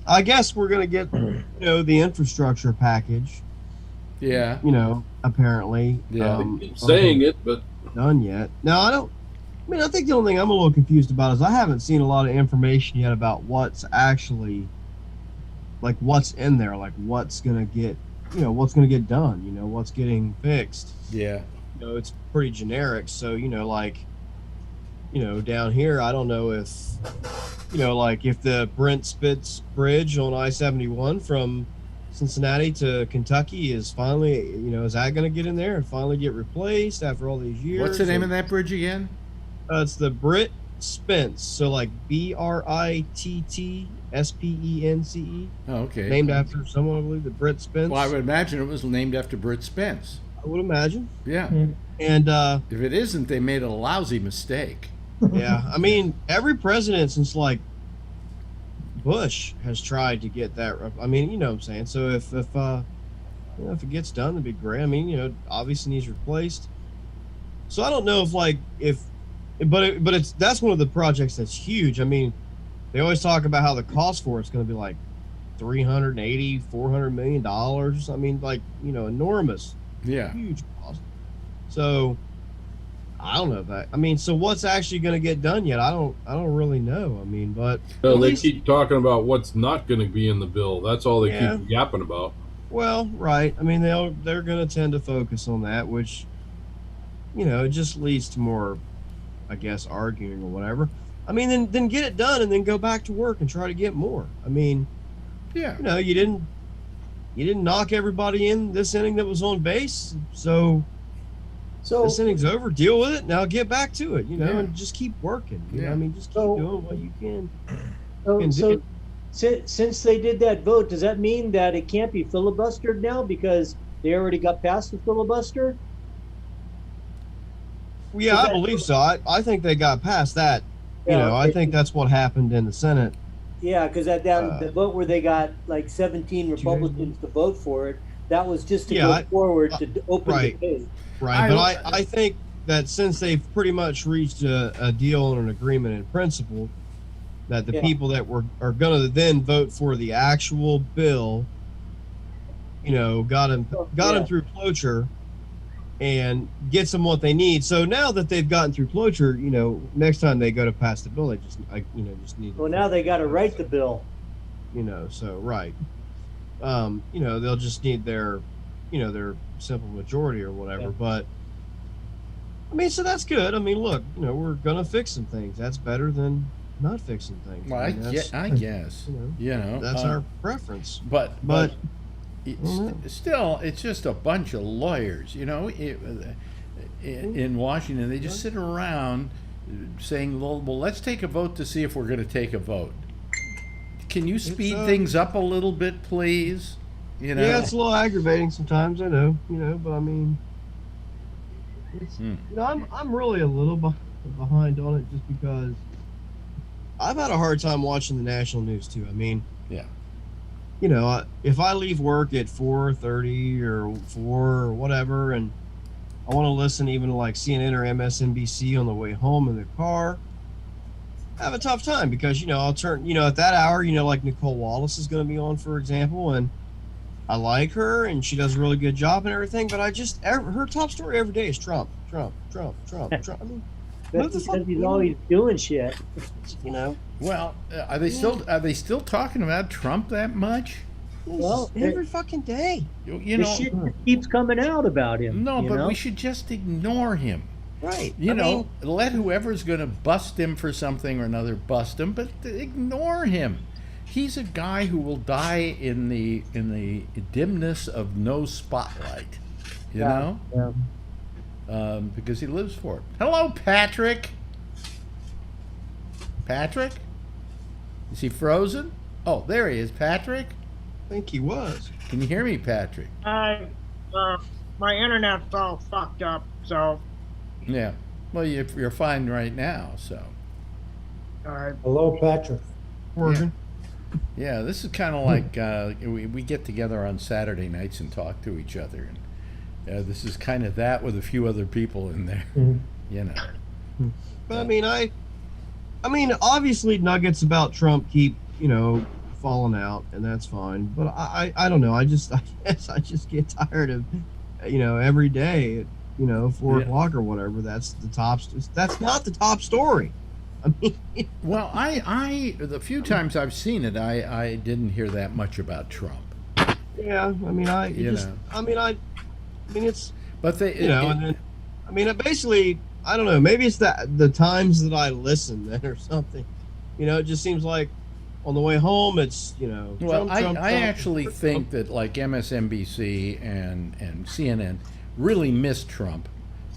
[SPEAKER 5] we're gonna get the infrastructure package.
[SPEAKER 2] Yeah.
[SPEAKER 5] Apparently.
[SPEAKER 2] Yeah.
[SPEAKER 6] Saying it, but
[SPEAKER 5] done yet. Now I think the only thing I'm a little confused about is I haven't seen a lot of information yet about what's actually, like, what's in there, like what's gonna get done, what's getting fixed.
[SPEAKER 2] Yeah.
[SPEAKER 5] It's pretty generic. So down here, I don't know if if the Brent Spitz Bridge on I-71 from Cincinnati to Kentucky is finally, is that going to get in there and finally get replaced after all these years?
[SPEAKER 2] What's the name of that bridge again?
[SPEAKER 5] It's the Britt Spence. So like BRITTSPENCE.
[SPEAKER 2] Oh, okay.
[SPEAKER 5] Named after someone, I believe, the Britt Spence.
[SPEAKER 2] Well, I would imagine it was named after Britt Spence.
[SPEAKER 5] I would imagine.
[SPEAKER 2] Yeah.
[SPEAKER 5] And
[SPEAKER 2] if it isn't, they made a lousy mistake.
[SPEAKER 5] Yeah. I mean, every president since like Bush has tried to get that. I mean, you know what I'm saying. So if it gets done, it'd be great. I mean, obviously needs replaced. So I don't know but that's one of the projects that's huge. I mean, they always talk about how the cost for it's going to be like $400 million. I mean, like, enormous.
[SPEAKER 2] Yeah.
[SPEAKER 5] Huge cost. So I don't know that. I mean, so what's actually going to get done yet? I don't really know. I mean, but
[SPEAKER 6] they keep talking about what's not going to be in the bill. That's all they keep yapping about.
[SPEAKER 5] Well, right. I mean, they're going to tend to focus on that, which it just leads to more, I guess, arguing or whatever. I mean, then get it done and then go back to work and try to get more. I mean,
[SPEAKER 2] yeah.
[SPEAKER 5] You didn't knock everybody in this inning that was on base, so
[SPEAKER 4] So
[SPEAKER 5] this inning's over. Deal with it. Now get back to it.
[SPEAKER 2] Yeah.
[SPEAKER 5] And just keep working. You know,
[SPEAKER 2] Yeah.
[SPEAKER 5] I mean, just keep
[SPEAKER 4] So-
[SPEAKER 5] doing what you can.
[SPEAKER 4] so since they did that vote, does that mean that it can't be filibustered now because they already got past the filibuster?
[SPEAKER 5] Yeah, I believe so. I think they got past that.
[SPEAKER 4] Yeah,
[SPEAKER 5] I think that's what happened in the Senate.
[SPEAKER 4] Yeah, because the vote where they got like 17 Republicans to vote for it, that was just to go forward to open
[SPEAKER 5] right.
[SPEAKER 4] the debate.
[SPEAKER 5] Right, but I think that since they've pretty much reached a deal and an agreement in principle, that the people that are going to then vote for the actual bill, got them through cloture and gets them what they need. So now that they've gotten through cloture, next time they go to pass the bill, they just need.
[SPEAKER 4] Well, now they got to write the bill.
[SPEAKER 5] So right. They'll just need their simple majority or whatever. Yeah. But I mean, so that's good. I mean, look, we're gonna fix some things. That's better than not fixing things.
[SPEAKER 2] Well, I guess.
[SPEAKER 5] That's our preference.
[SPEAKER 2] But still, it's just a bunch of lawyers. In Washington, they just sit around saying, "Well, let's take a vote to see if we're going to take a vote." Can you speed things up a little bit, please?
[SPEAKER 5] Yeah, it's a little aggravating sometimes. I know, but I mean, it's, I'm really a little behind on it just because I've had a hard time watching the national news too. I mean,
[SPEAKER 2] yeah,
[SPEAKER 5] if I leave work at 4:30 or 4 or whatever, and I want to listen even to like CNN or MSNBC on the way home in the car, I have a tough time because I'll turn at that hour like Nicole Wallace is going to be on, for example, and I like her and she does a really good job and everything, but her top story every day is Trump. I mean,
[SPEAKER 4] That's because he's always doing shit.
[SPEAKER 2] Well, are they still talking about Trump that much?
[SPEAKER 4] Well,
[SPEAKER 5] every fucking day.
[SPEAKER 4] The shit keeps coming out about him.
[SPEAKER 2] No, but we should just ignore him.
[SPEAKER 5] Right.
[SPEAKER 2] Let whoever's going to bust him for something or another bust him, but ignore him. He's a guy who will die in the dimness of no spotlight. You know? Because he lives for it. Hello, Patrick. Patrick? Is he frozen? Oh, there he is, Patrick.
[SPEAKER 5] I think he was.
[SPEAKER 2] Can you hear me, Patrick?
[SPEAKER 8] My internet's all fucked up, so.
[SPEAKER 2] Yeah. Well, you're fine right now, so.
[SPEAKER 8] All right.
[SPEAKER 4] Hello, Patrick.
[SPEAKER 5] Working.
[SPEAKER 2] Yeah, this is kind of like we get together on Saturday nights and talk to each other, and this is kind of that with a few other people in there,
[SPEAKER 5] But I mean, obviously nuggets about Trump keep falling out, and that's fine. But I don't know. I guess I just get tired of every day at 4 o'clock or whatever. That's the top. That's not the top story. I mean,
[SPEAKER 2] well, the few times I've seen it, I didn't hear that much about Trump.
[SPEAKER 5] Yeah, I mean, it's.
[SPEAKER 2] But
[SPEAKER 5] and then, basically, I don't know. Maybe it's the times that I listen then or something. It just seems like on the way home, it's
[SPEAKER 2] Well,
[SPEAKER 5] Trump,
[SPEAKER 2] I actually think that like MSNBC and CNN really miss Trump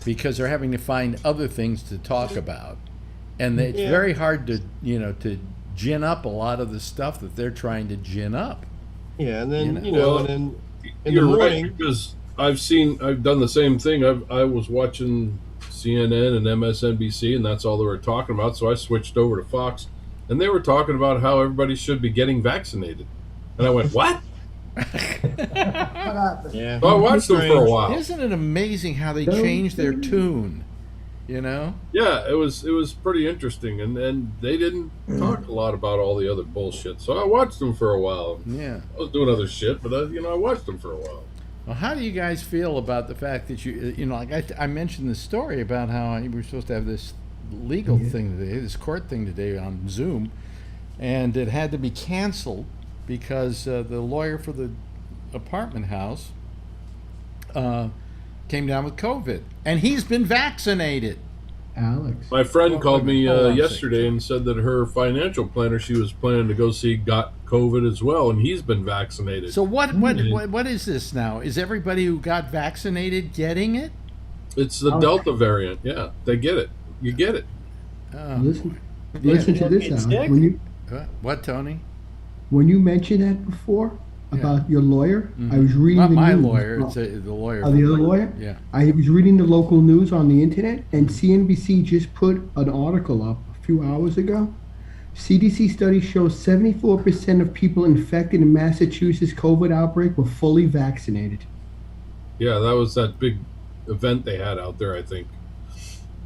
[SPEAKER 2] because they're having to find other things to talk about. And it's very hard to, to gin up a lot of the stuff that they're trying to gin up.
[SPEAKER 5] Yeah, and then and then in
[SPEAKER 6] you're
[SPEAKER 5] the morning,
[SPEAKER 6] right, because I've done the same thing. I was watching CNN and MSNBC, and that's all they were talking about. So I switched over to Fox, and they were talking about how everybody should be getting vaccinated. And I went, what?
[SPEAKER 5] yeah.
[SPEAKER 6] So I watched them for a while.
[SPEAKER 2] Isn't it amazing how they changed their tune?
[SPEAKER 6] Yeah, it was pretty interesting, and they didn't talk a lot about all the other bullshit. So I watched them for a while.
[SPEAKER 2] Yeah,
[SPEAKER 6] I was doing other shit, but I watched them for a while.
[SPEAKER 2] Well, how do you guys feel about the fact that like I mentioned the story about how we were supposed to have this legal thing today, this court thing today on Zoom, and it had to be canceled because the lawyer for the apartment house came down with COVID, and he's been vaccinated.
[SPEAKER 7] Alex.
[SPEAKER 6] My friend called me yesterday and said that her financial planner she was planning to go see got COVID as well, and he's been vaccinated.
[SPEAKER 2] So what is this now? Is everybody who got vaccinated getting it?
[SPEAKER 6] It's the Delta variant. Yeah, they get it. You get it.
[SPEAKER 7] Listen,
[SPEAKER 2] Yeah.
[SPEAKER 7] listen to this,
[SPEAKER 4] It's
[SPEAKER 7] Alex.
[SPEAKER 4] sick.
[SPEAKER 2] What, Tony?
[SPEAKER 7] When you mentioned that before about your lawyer, I was reading
[SPEAKER 2] Not
[SPEAKER 7] the
[SPEAKER 2] my
[SPEAKER 7] news.
[SPEAKER 2] lawyer. It's the lawyer.
[SPEAKER 7] Oh, the other lawyer?
[SPEAKER 2] Yeah.
[SPEAKER 7] I was reading the local news on the internet, and CNBC just put an article up a few hours ago. CDC study shows 74% of people infected in Massachusetts COVID outbreak were fully vaccinated.
[SPEAKER 6] Yeah, that was that big event they had out there, I think.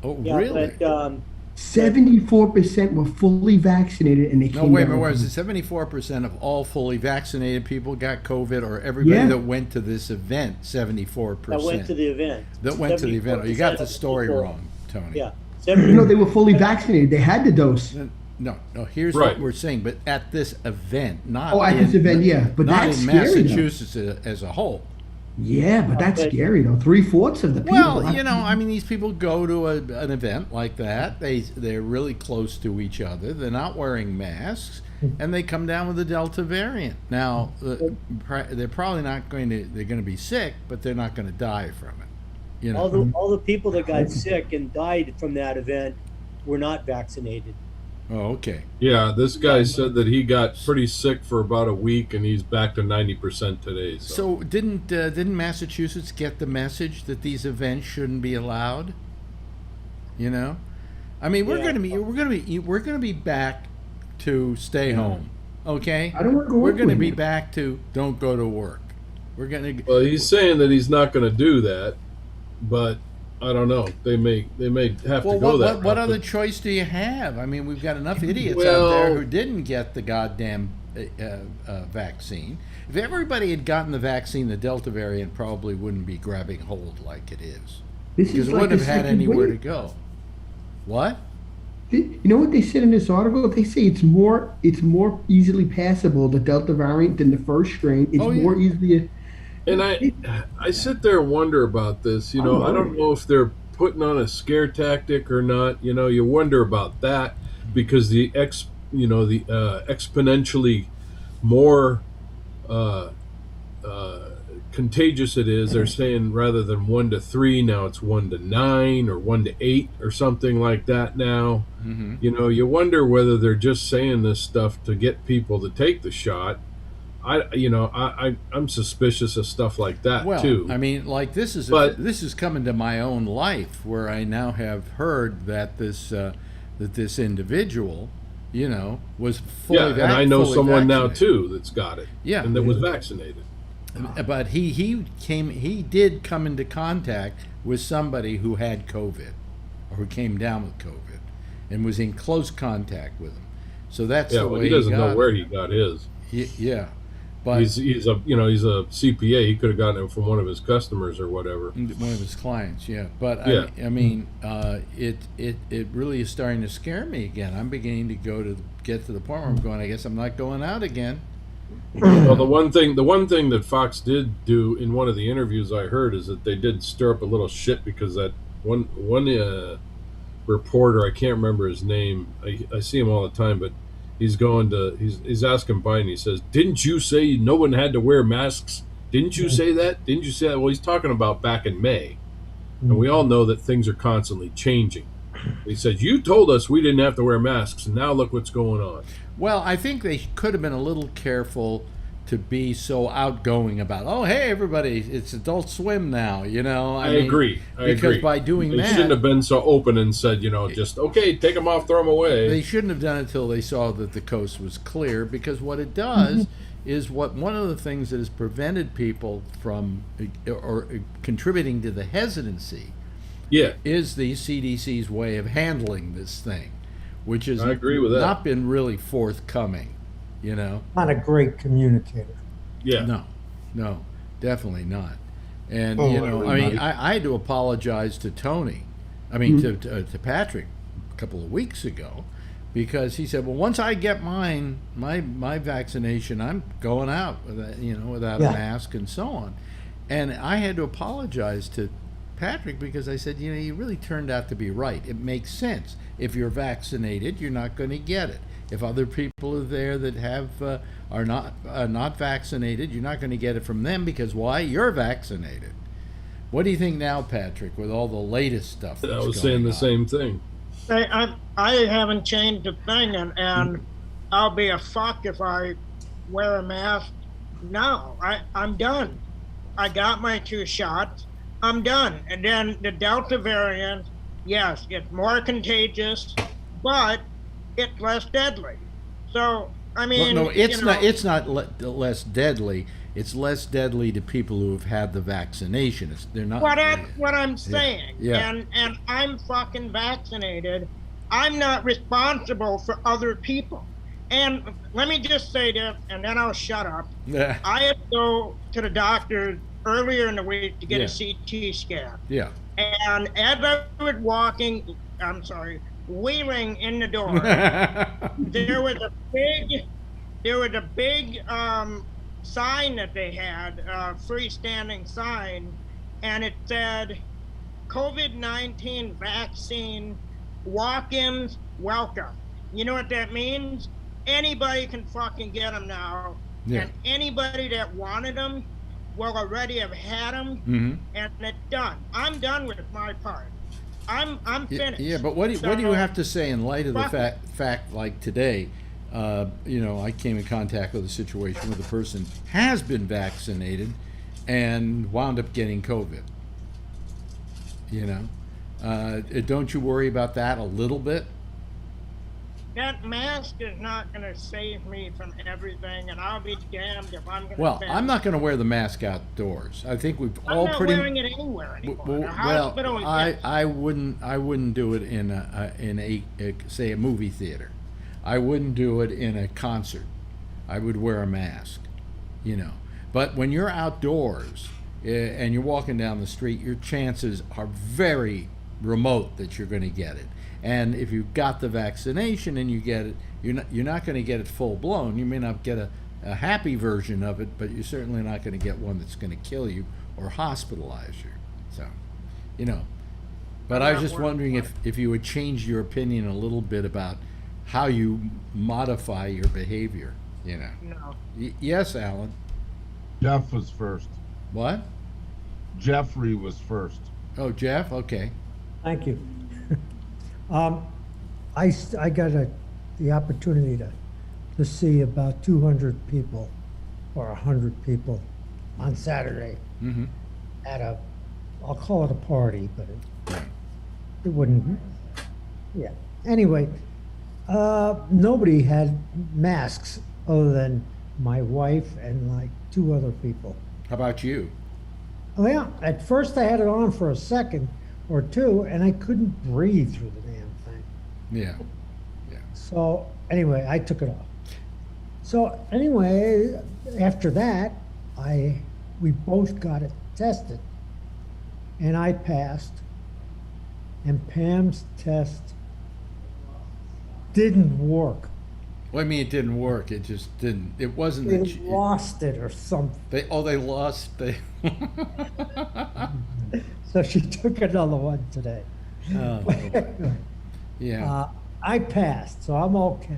[SPEAKER 2] Oh,
[SPEAKER 4] Yeah,
[SPEAKER 2] really?
[SPEAKER 4] but
[SPEAKER 7] 74% were fully vaccinated, and they
[SPEAKER 2] No,
[SPEAKER 7] came
[SPEAKER 2] wait a
[SPEAKER 7] down
[SPEAKER 2] minute.
[SPEAKER 7] with-
[SPEAKER 2] Was it 74% of all fully vaccinated people got COVID, or everybody
[SPEAKER 7] Yeah.
[SPEAKER 2] that went to this event? 74%.
[SPEAKER 4] I went to the event.
[SPEAKER 2] That went to the event. Oh, you got the story
[SPEAKER 4] 74%.
[SPEAKER 2] wrong, Tony.
[SPEAKER 4] Yeah.
[SPEAKER 7] No, they were fully vaccinated. They had the dose.
[SPEAKER 2] No. Here's
[SPEAKER 6] Right.
[SPEAKER 2] what we're saying. But at this event, not
[SPEAKER 7] Oh, at
[SPEAKER 2] in,
[SPEAKER 7] this event, yeah. But
[SPEAKER 2] not
[SPEAKER 7] that's
[SPEAKER 2] in
[SPEAKER 7] scary, though.
[SPEAKER 2] Massachusetts as a whole.
[SPEAKER 7] Yeah, but that's
[SPEAKER 4] But-
[SPEAKER 7] scary, though. 3/4 of the people.
[SPEAKER 2] Well, you know, I mean, these people go to an event like that. They're really close to each other. They're not wearing masks, and they come down with the Delta variant. Now, they're probably not going to. They're going to be sick, but they're not going to die from it. You know.
[SPEAKER 4] All the people that got sick and died from that event were not vaccinated.
[SPEAKER 2] Oh, okay.
[SPEAKER 6] Yeah, this guy said that he got pretty sick for about a week, and he's back to 90% today.
[SPEAKER 2] So didn't Massachusetts get the message that these events shouldn't be allowed? You know, I mean, we're
[SPEAKER 4] Yeah.
[SPEAKER 2] gonna be back to stay home. Okay,
[SPEAKER 7] I don't want to go
[SPEAKER 2] we're
[SPEAKER 7] work
[SPEAKER 2] gonna
[SPEAKER 7] with
[SPEAKER 2] be
[SPEAKER 7] you.
[SPEAKER 2] back to don't go to work. We're gonna.
[SPEAKER 6] well, he's saying that he's not going to do that, but I don't know. They may have
[SPEAKER 2] Well,
[SPEAKER 6] to go that
[SPEAKER 2] what
[SPEAKER 6] route,
[SPEAKER 2] other
[SPEAKER 6] but-
[SPEAKER 2] choice do you have? I mean, we've got enough idiots out
[SPEAKER 6] Well-
[SPEAKER 2] there who didn't get the goddamn vaccine. If everybody had gotten the vaccine, the Delta variant probably wouldn't be grabbing hold like it is.
[SPEAKER 7] This
[SPEAKER 2] Because
[SPEAKER 7] is
[SPEAKER 2] it
[SPEAKER 7] like
[SPEAKER 2] wouldn't
[SPEAKER 7] the
[SPEAKER 2] have had
[SPEAKER 7] second
[SPEAKER 2] anywhere to
[SPEAKER 7] wave.
[SPEAKER 2] go. What?
[SPEAKER 7] You know what they said in this article? They say it's more easily passable, the Delta variant, than the first strain. It's
[SPEAKER 2] Oh, yeah.
[SPEAKER 7] more easily.
[SPEAKER 6] And I sit there and wonder about this. You know, I don't know if they're putting on a scare tactic or not. You know, you wonder about that because the exponentially more contagious it is. They're saying rather than 1 to 3, now it's 1 to 9 or 1 to 8 or something like that now.
[SPEAKER 2] Mm-hmm.
[SPEAKER 6] You know, you wonder whether they're just saying this stuff to get people to take the shot. I'm suspicious of stuff like that
[SPEAKER 2] Well,
[SPEAKER 6] too.
[SPEAKER 2] I mean, like this is coming to my own life where I now have heard that this individual, you know, was fully
[SPEAKER 6] and I know
[SPEAKER 2] fully
[SPEAKER 6] someone now
[SPEAKER 2] vaccinated.
[SPEAKER 6] too that's got it.
[SPEAKER 2] Yeah.
[SPEAKER 6] and that was vaccinated.
[SPEAKER 2] But he did come into contact with somebody who had COVID, or who came down with COVID, and was in close contact with him. So that's
[SPEAKER 6] Yeah,
[SPEAKER 2] the
[SPEAKER 6] well,
[SPEAKER 2] way
[SPEAKER 6] he doesn't
[SPEAKER 2] got
[SPEAKER 6] know
[SPEAKER 2] it.
[SPEAKER 6] where he got his.
[SPEAKER 2] Yeah, but
[SPEAKER 6] He's a CPA. He could have gotten it from one of his customers or whatever.
[SPEAKER 2] one of his clients. Yeah, but
[SPEAKER 6] Yeah.
[SPEAKER 2] I mean, it really is starting to scare me again. I'm beginning to get to the point where I'm going, I guess I'm not going out again.
[SPEAKER 6] Well, the one thing that Fox did do in one of the interviews I heard is that they did stir up a little shit because that one reporter, I can't remember his name. I see him all the time, but he's asking Biden. He says, "Didn't you say no one had to wear masks? Didn't you say that? Didn't you say that?" Well, he's talking about back in May, and we all know that things are constantly changing. He said, "You told us we didn't have to wear masks, and now look what's going on."
[SPEAKER 2] Well, I think they could have been a little careful to be so outgoing about, oh, hey, everybody, it's Adult Swim now, you know?
[SPEAKER 6] I agree.
[SPEAKER 2] Because by doing
[SPEAKER 6] they
[SPEAKER 2] that,
[SPEAKER 6] shouldn't have been so open and said, just okay, take them off, throw them away.
[SPEAKER 2] they shouldn't have done it until they saw that the coast was clear, because what it does is one of the things that has prevented people from or contributing to the hesitancy
[SPEAKER 6] Yeah,
[SPEAKER 2] is the CDC's way of handling this thing, which has
[SPEAKER 6] I agree with that.
[SPEAKER 2] not been really forthcoming, you know?
[SPEAKER 9] Not a great communicator.
[SPEAKER 6] yeah.
[SPEAKER 2] No, definitely not. And
[SPEAKER 6] Oh,
[SPEAKER 2] you know, I mean,
[SPEAKER 6] everybody.
[SPEAKER 2] I had to apologize to Tony, I mean to Patrick, a couple of weeks ago, because he said, "Well, once I get my vaccination, I'm going out without a
[SPEAKER 9] Yeah.
[SPEAKER 2] mask and so on." And I had to apologize to Patrick because I said, you really turned out to be right. It makes sense. If you're vaccinated, you're not going to get it. If other people are there that are not vaccinated, you're not going to get it from them because why? You're vaccinated. What do you think now, Patrick, with all the latest stuff?
[SPEAKER 6] I was saying the same thing.
[SPEAKER 8] I haven't changed a thing, and I'll be a fuck if I wear a mask. No, I'm done. I got my 2 shots. I'm done. And then the Delta variant, yes, it's more contagious, but it's less deadly. So, I mean,
[SPEAKER 2] well, no, it's not. It's not less deadly. It's less deadly to people who have had the vaccination. They're not.
[SPEAKER 8] Well, that's what I'm saying.
[SPEAKER 2] Yeah.
[SPEAKER 8] And I'm fucking vaccinated. I'm not responsible for other people. And let me just say this, and then I'll shut up.
[SPEAKER 2] Yeah.
[SPEAKER 8] I had to go to the doctor earlier in the week to get a CT scan.
[SPEAKER 2] Yeah.
[SPEAKER 8] And as I was wheeling in the door, there was a big sign that they had, a freestanding sign, and it said, COVID-19 vaccine walk-ins welcome. You know what that means? Anybody can fucking get them now.
[SPEAKER 2] Yeah.
[SPEAKER 8] And anybody that wanted them will already have had them,
[SPEAKER 2] Mm-hmm.
[SPEAKER 8] and it's done. I'm done with my part. I'm finished.
[SPEAKER 2] Yeah, but what do you have to say in light of the fact like today? I came in contact with a situation where the person has been vaccinated and wound up getting COVID. Don't you worry about that a little bit?
[SPEAKER 8] That mask is not going to save me from everything, and I'll be damned if I'm going to.
[SPEAKER 2] Well, I'm not going to wear the mask outdoors. I think we've all
[SPEAKER 8] I'm not wearing it anywhere anymore.
[SPEAKER 2] I wouldn't do it in a say a movie theater. I wouldn't do it in a concert. I would wear a mask, But when you're outdoors and you're walking down the street, your chances are very remote that you're going to get it. And if you've got the vaccination and you get it, you're not going to get it full blown. You may not get a happy version of it, but you're certainly not going to get one that's going to kill you or hospitalize you. So, But I was just wondering if you would change your opinion a little bit about how you modify your behavior.
[SPEAKER 8] No.
[SPEAKER 2] Yes, Alan.
[SPEAKER 10] Jeff was first.
[SPEAKER 2] What?
[SPEAKER 10] Jeffrey was first.
[SPEAKER 2] Oh, Jeff. Okay.
[SPEAKER 9] Thank you. I got the opportunity to see about 200 people or 100 people on Saturday
[SPEAKER 2] Mm-hmm.
[SPEAKER 9] at I'll call it a party, but it wouldn't. Yeah. Anyway, nobody had masks other than my wife and like 2 other people.
[SPEAKER 2] How about you?
[SPEAKER 9] Oh yeah. At first I had it on for a second or 2, and I couldn't breathe through the damn thing.
[SPEAKER 2] Yeah.
[SPEAKER 9] So anyway, I took it off. So anyway, after that, we both got it tested, and I passed. And Pam's test didn't work.
[SPEAKER 2] What do you mean it didn't work? It just didn't. It wasn't.
[SPEAKER 9] They lost it or something.
[SPEAKER 2] They lost.
[SPEAKER 9] So she took another one today.
[SPEAKER 2] Oh. Yeah.
[SPEAKER 9] I passed, so I'm okay.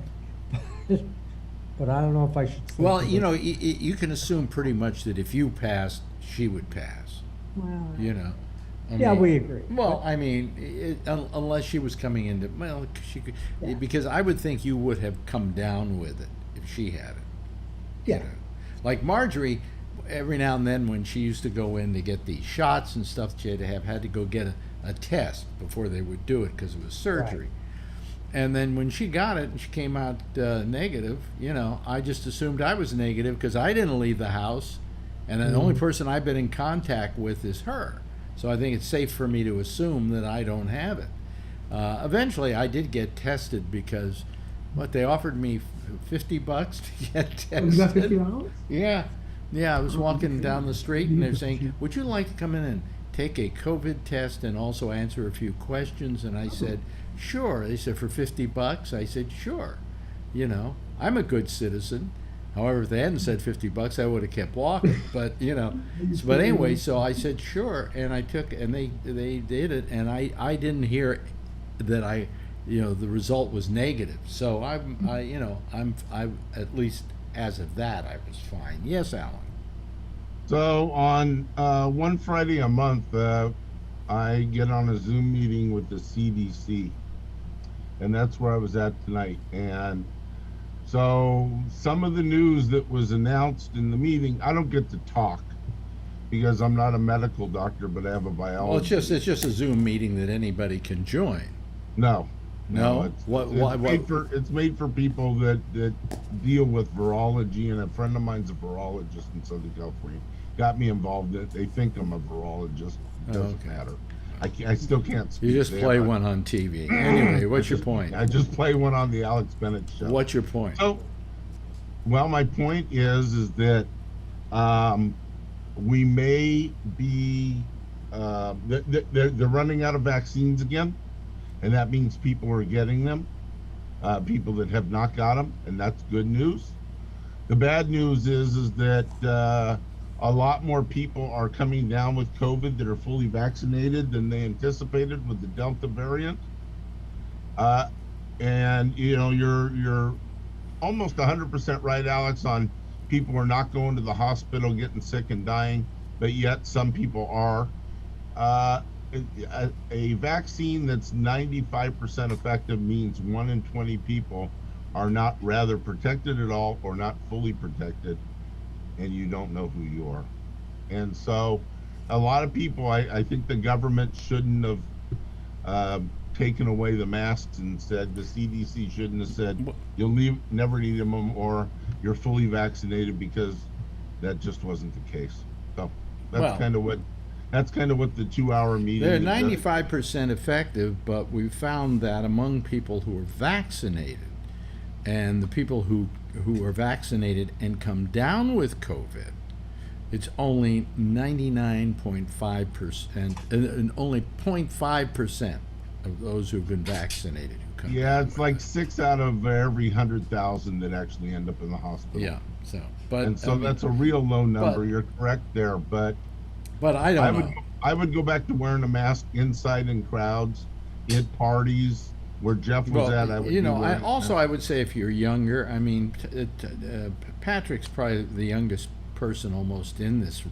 [SPEAKER 9] But I don't know if I should.
[SPEAKER 2] Well, you can assume pretty much that if you passed, she would pass.
[SPEAKER 9] Well, we agree.
[SPEAKER 2] Well, I mean, unless she was coming into, she could, because I would think you would have come down with it if she had it.
[SPEAKER 9] Yeah.
[SPEAKER 2] Like Marjorie, every now and then when she used to go in to get these shots and stuff, she had to go get a test before they would do it because it was surgery.
[SPEAKER 9] Right.
[SPEAKER 2] And then when she got it and she came out negative, I just assumed I was negative because I didn't leave the house, and the only person I've been in contact with is her. So I think it's safe for me to assume that I don't have it. Eventually, I did get tested because they offered me $50 to get tested.
[SPEAKER 7] You got $50?
[SPEAKER 2] Yeah. I was walking down the street and they're saying, "Would you like to come in and take a COVID test and also answer a few questions?" And I said, "Sure." They said, "For $50? I said, "Sure." I'm a good citizen. However, if they hadn't said $50, I would have kept walking. But but anyway, so I said sure, and I took, and they did it, and I didn't hear that the result was negative. So I'm at least as of that I was fine. Yes, Alan.
[SPEAKER 10] So on one Friday a month, I get on a Zoom meeting with the CDC, and that's where I was at tonight. And so some of the news that was announced in the meeting, I don't get to talk because I'm not a medical doctor, but I have a biology.
[SPEAKER 2] Well, it's just a Zoom meeting that anybody can join.
[SPEAKER 10] No.
[SPEAKER 2] No.
[SPEAKER 10] It's made for people that deal with virology, and a friend of mine's a virologist in Southern California. Got me involved in it. They think I'm a virologist. It doesn't matter. I still can't speak.
[SPEAKER 2] You just play one on TV. Anyway, what's your point?
[SPEAKER 10] I just play one on the Alex Bennett show.
[SPEAKER 2] What's your point?
[SPEAKER 10] So, well, my point is that we may be they're running out of vaccines again, and that means people are getting them. People that have not got them, and that's good news. The bad news is that a lot more people are coming down with COVID that are fully vaccinated than they anticipated with the Delta variant. And you know, you're almost 100% right, Alex, on people are not going to the hospital getting sick and dying, but yet some people are. A vaccine that's 95% effective means 1 in 20 people are not rather protected at all or not fully protected, and you don't know who you are. And so a lot of people, I think the government shouldn't have taken away the masks and said, the CDC shouldn't have said, you'll never need them or you're fully vaccinated, because that just wasn't the case. So that's kind of what the 2-hour meeting.
[SPEAKER 2] They're 95% effective, but we found that among people who are vaccinated and the people who are vaccinated and come down with COVID, it's only 99.5%, and only 0.5% of those who've been vaccinated who come.
[SPEAKER 10] Yeah, it's like 6 out of every 100,000 that actually end up in the hospital.
[SPEAKER 2] Yeah, so
[SPEAKER 10] that's a real low number. You're correct there, but
[SPEAKER 2] I don't know.
[SPEAKER 10] I would go back to wearing a mask inside in crowds, at parties where Jeff was at. I would
[SPEAKER 2] I would say if you're younger, I mean, Patrick's probably the youngest person almost in this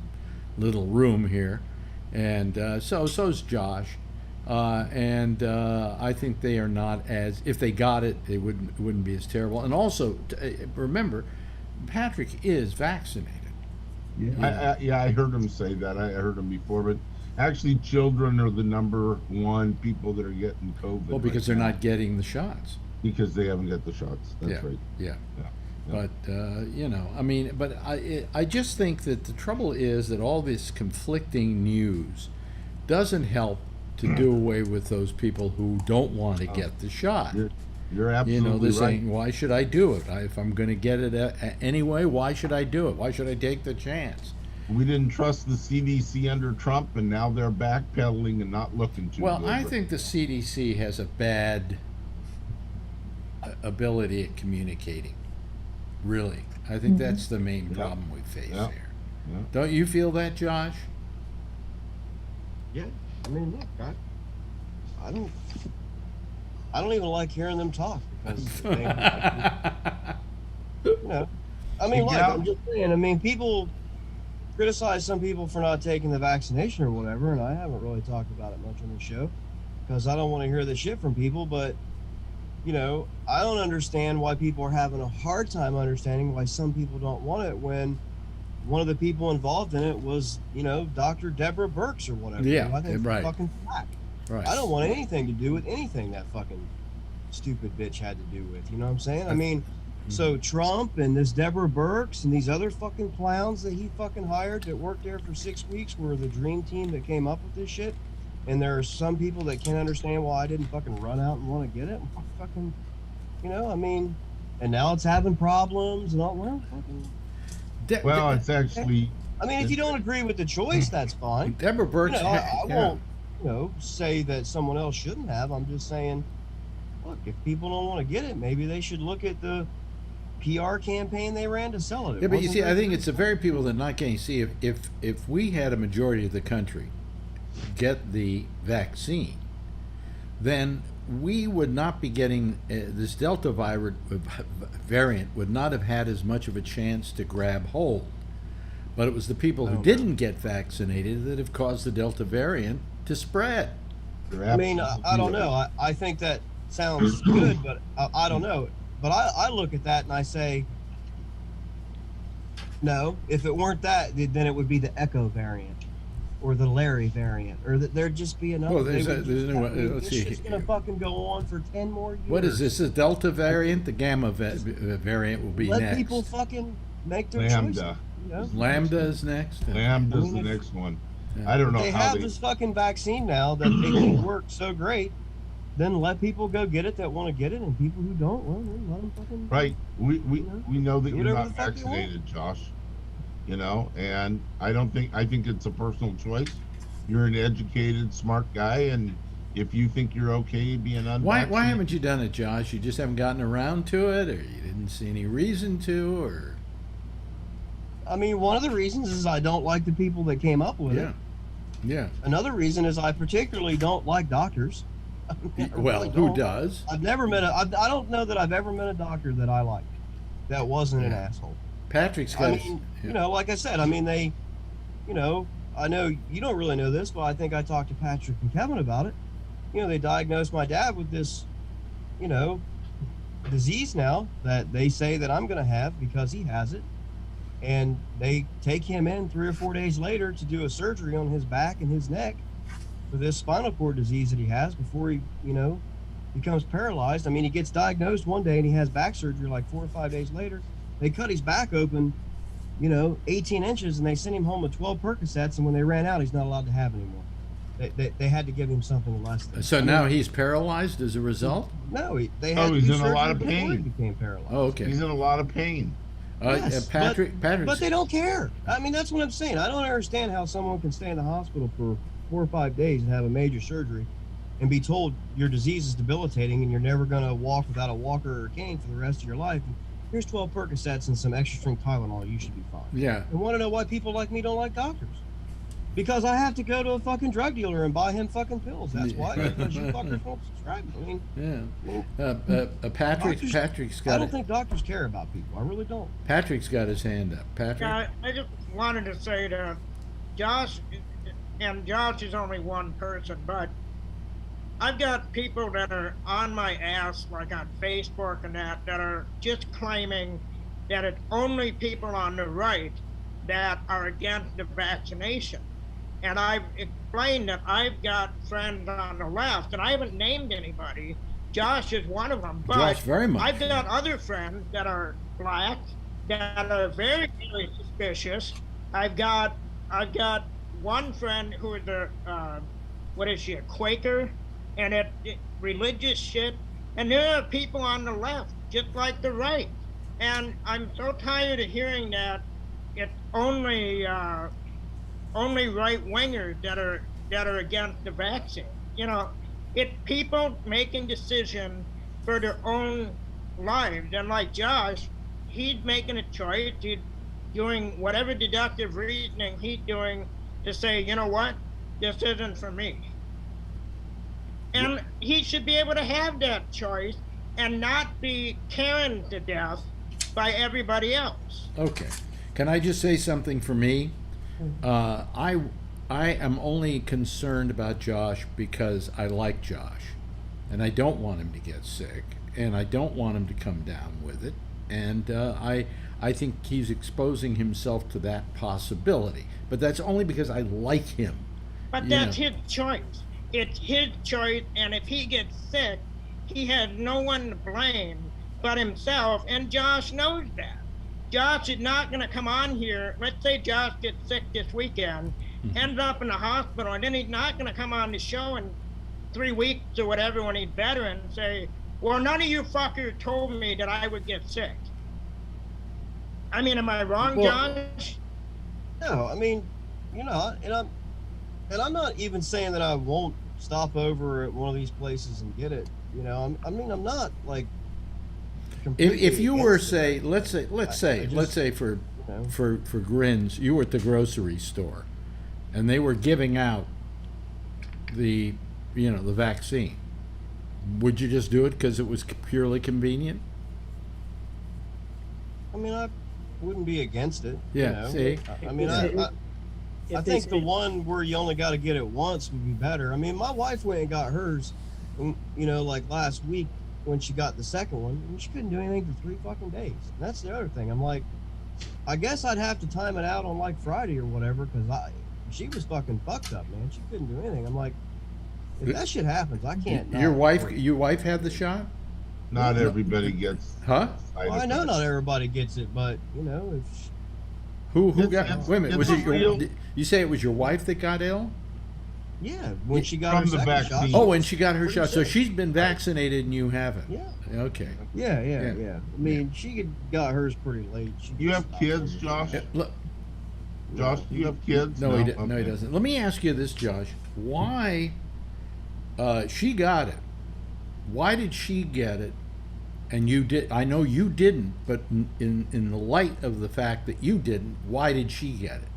[SPEAKER 2] little room here, and so's Josh, and I think they are not as, if they got it, it wouldn't be as terrible. And also remember, Patrick is vaccinated.
[SPEAKER 10] Yeah, I heard him say that. I heard him before, but actually, children are the number one people that are getting COVID.
[SPEAKER 2] Well, because they're not getting the shots.
[SPEAKER 10] Because they haven't got the shots. That's right.
[SPEAKER 2] Yeah. But but I just think that the trouble is that all this conflicting news doesn't help to do away with those people who don't want to get the shot.
[SPEAKER 10] You're absolutely
[SPEAKER 2] they're
[SPEAKER 10] right.
[SPEAKER 2] saying, why should I do it? If I'm going to get it anyway, why should I do it? Why should I take the chance?
[SPEAKER 10] We didn't trust the CDC under Trump, and now they're backpedaling and not looking too good.
[SPEAKER 2] Well, I think the CDC has a bad ability at communicating. Really. I think that's the main problem we face here.
[SPEAKER 10] Yeah.
[SPEAKER 2] Don't you feel that, Josh?
[SPEAKER 5] Yeah. I mean, look, I don't even like hearing them talk, because I'm just saying, people criticize some people for not taking the vaccination or whatever, and I haven't really talked about it much on the show because I don't want to hear the shit from people, but I don't understand why people are having a hard time understanding why some people don't want it, when one of the people involved in it was, Dr. Deborah Birx or whatever.
[SPEAKER 2] Yeah,
[SPEAKER 5] I think
[SPEAKER 2] right.
[SPEAKER 5] Fucking flack.
[SPEAKER 2] Right.
[SPEAKER 5] I don't want anything to do with anything that fucking stupid bitch had to do with. You know what I'm saying? I mean, so Trump and this Deborah Birx and these other fucking clowns that he fucking hired that worked there for 6 weeks were the dream team that came up with this shit. And there are some people that can't understand why I didn't fucking run out and want to get it. Fucking, and now it's having problems and all. Well, fucking.
[SPEAKER 10] It's actually.
[SPEAKER 5] If you don't agree with the choice, that's fine.
[SPEAKER 2] Deborah Birx.
[SPEAKER 5] I won't, say that someone else shouldn't have. I'm just saying, look, if people don't want to get it, maybe they should look at the PR campaign they ran to sell it.
[SPEAKER 2] Yeah, but you see, I think it's the very people that are not getting. See, if we had a majority of the country get the vaccine, then we would not be getting this Delta variant would not have had as much of a chance to grab hold. But it was the people who didn't get vaccinated that have caused the Delta variant to spread.
[SPEAKER 5] I mean, I don't know. I think that sounds good, but I don't know. But I look at that and I say, no, if it weren't that, then it would be the Echo variant or the Larry variant, or there'd just be another.
[SPEAKER 2] Well, let's see.
[SPEAKER 5] It's going to fucking go on for 10 more years.
[SPEAKER 2] What is this? The Delta variant? The Gamma variant will be next.
[SPEAKER 5] Let people fucking make their
[SPEAKER 10] Lambda.
[SPEAKER 5] choices. You know?
[SPEAKER 2] Lambda is next.
[SPEAKER 10] Lambda's the next one. I don't know
[SPEAKER 5] They
[SPEAKER 10] how
[SPEAKER 5] have this fucking vaccine now that they can work so great. Then let people go get it that want to get it, and people who don't, well, then let them fucking.
[SPEAKER 10] Right. We know that you're
[SPEAKER 5] whatever
[SPEAKER 10] not
[SPEAKER 5] the fuck you want.
[SPEAKER 10] vaccinated, Josh. You know, and I think it's a personal choice. You're an educated, smart guy, and if you think you're okay being unvaccinated,
[SPEAKER 2] Why haven't you done it, Josh? You just haven't gotten around to it, or you didn't see any reason to, or?
[SPEAKER 5] I mean, one of the reasons is I don't like the people that came up with it.
[SPEAKER 2] Yeah.
[SPEAKER 5] Another reason is I particularly don't like doctors. I mean, I
[SPEAKER 2] Well,
[SPEAKER 5] really
[SPEAKER 2] who
[SPEAKER 5] don't.
[SPEAKER 2] does?
[SPEAKER 5] I've never met I don't know that I've ever met a doctor that I liked that wasn't an asshole.
[SPEAKER 2] Patrick's got.
[SPEAKER 5] I mean, you know, like I said, I mean, they, you know, I know you don't really know this, but I think I talked to Patrick and Kevin about it. You know, they diagnosed my dad with this, you know, disease now that they say that I'm going to have because he has it. And they take him in 3 or 4 days later to do a surgery on his back and his neck for this spinal cord disease that he has before he, you know, becomes paralyzed. I mean, he gets diagnosed one day and he has back surgery like 4 or 5 days later. They cut his back open, you know, 18 inches, and they sent him home with 12 Percocets, and when they ran out, he's not allowed to have anymore. They had to give him something less than.
[SPEAKER 2] So now he's paralyzed as a result?
[SPEAKER 5] No, they had to
[SPEAKER 10] he's
[SPEAKER 5] do
[SPEAKER 10] in a lot of
[SPEAKER 5] surgery before he
[SPEAKER 10] pain.
[SPEAKER 5] became paralyzed.
[SPEAKER 2] Oh, okay.
[SPEAKER 10] He's in a lot of pain.
[SPEAKER 5] Yes,
[SPEAKER 2] Patrick,
[SPEAKER 5] but they don't care. I mean, that's what I'm saying. I don't understand how someone can stay in the hospital for 4 or 5 days and have a major surgery and be told your disease is debilitating and you're never going to walk without a walker or a cane for the rest of your life. And here's 12 Percocets and some extra strength Tylenol. You should be fine.
[SPEAKER 2] Yeah.
[SPEAKER 5] And want to know why people like me don't like doctors? Because I have to go to a fucking drug dealer and buy him fucking pills. That's why. Because you fuckers won't subscribe. I mean,
[SPEAKER 2] Patrick's got.
[SPEAKER 5] I don't think doctors care about people. I really don't.
[SPEAKER 2] Patrick's got his hand up. Patrick.
[SPEAKER 8] Yeah, I just wanted to say to Josh, and Josh is only one person, but I've got people that are on my ass, like on Facebook and that are just claiming that it's only people on the right that are against the vaccination. And I've explained that I've got friends on the left, and I haven't named anybody. Josh is one of them. But
[SPEAKER 2] Josh, very much.
[SPEAKER 8] I've got other friends that are black that are very, very suspicious. I've got one friend who is a Quaker, and it religious shit. And there are people on the left, just like the right. And I'm so tired of hearing that it's only right wingers that are against the vaccine. You know, it's people making decisions for their own lives. And like Josh, he's making a choice. He's doing whatever deductive reasoning he's doing to say, you know what, this isn't for me. And he should be able to have that choice and not be carried to death by everybody else.
[SPEAKER 2] Okay. Can I just say something for me? I am only concerned about Josh because I like Josh, and I don't want him to get sick, and I don't want him to come down with it, and I think he's exposing himself to that possibility. But that's only because I like him.
[SPEAKER 8] But that's his choice. It's his choice, and if he gets sick, he has no one to blame but himself, and Josh knows that. Josh is not going to come on here. Let's say Josh gets sick this weekend, ends up in the hospital, and then he's not going to come on the show in 3 weeks or whatever when he's better and say, well, none of you fuckers told me that I would get sick. I mean, am I wrong, Josh?
[SPEAKER 5] No, I mean, you know, and I'm not even saying that I won't stop over at one of these places and get it. You know, I'm not like.
[SPEAKER 2] If you were let's say for grins, you were at the grocery store, and they were giving out the vaccine, would you just do it because it was purely convenient?
[SPEAKER 5] I mean, wouldn't be against it.
[SPEAKER 2] Yeah, see?
[SPEAKER 5] I mean, I think the one where you only got to get it once would be better. I mean, my wife went and got hers, like last week when she got the second one, and she couldn't do anything for 3 fucking days. And that's the other thing. I'm like, I guess I'd have to time it out on like Friday or whatever, because she was fucking fucked up, man. She couldn't do anything. I'm like, if that shit happens, I can't.
[SPEAKER 2] Your wife had the shot?
[SPEAKER 10] Not everybody gets.
[SPEAKER 2] Huh?
[SPEAKER 5] Well, I know not everybody gets it, but if.
[SPEAKER 2] Who got? Wait a minute. Was it you say it was your wife that got ill?
[SPEAKER 5] Yeah, when she got her second shot.
[SPEAKER 2] Oh, when she got her shot. So she's been vaccinated and you haven't.
[SPEAKER 5] Yeah.
[SPEAKER 2] Okay.
[SPEAKER 5] Yeah. I mean, she got hers pretty late.
[SPEAKER 10] You have kids, Josh?
[SPEAKER 2] Look,
[SPEAKER 10] Josh, do you have kids?
[SPEAKER 2] No, he doesn't. Let me ask you this, Josh. Why? She got it. Why did she get it? And you did. I know you didn't, but in the light of the fact that you didn't, why did she get it?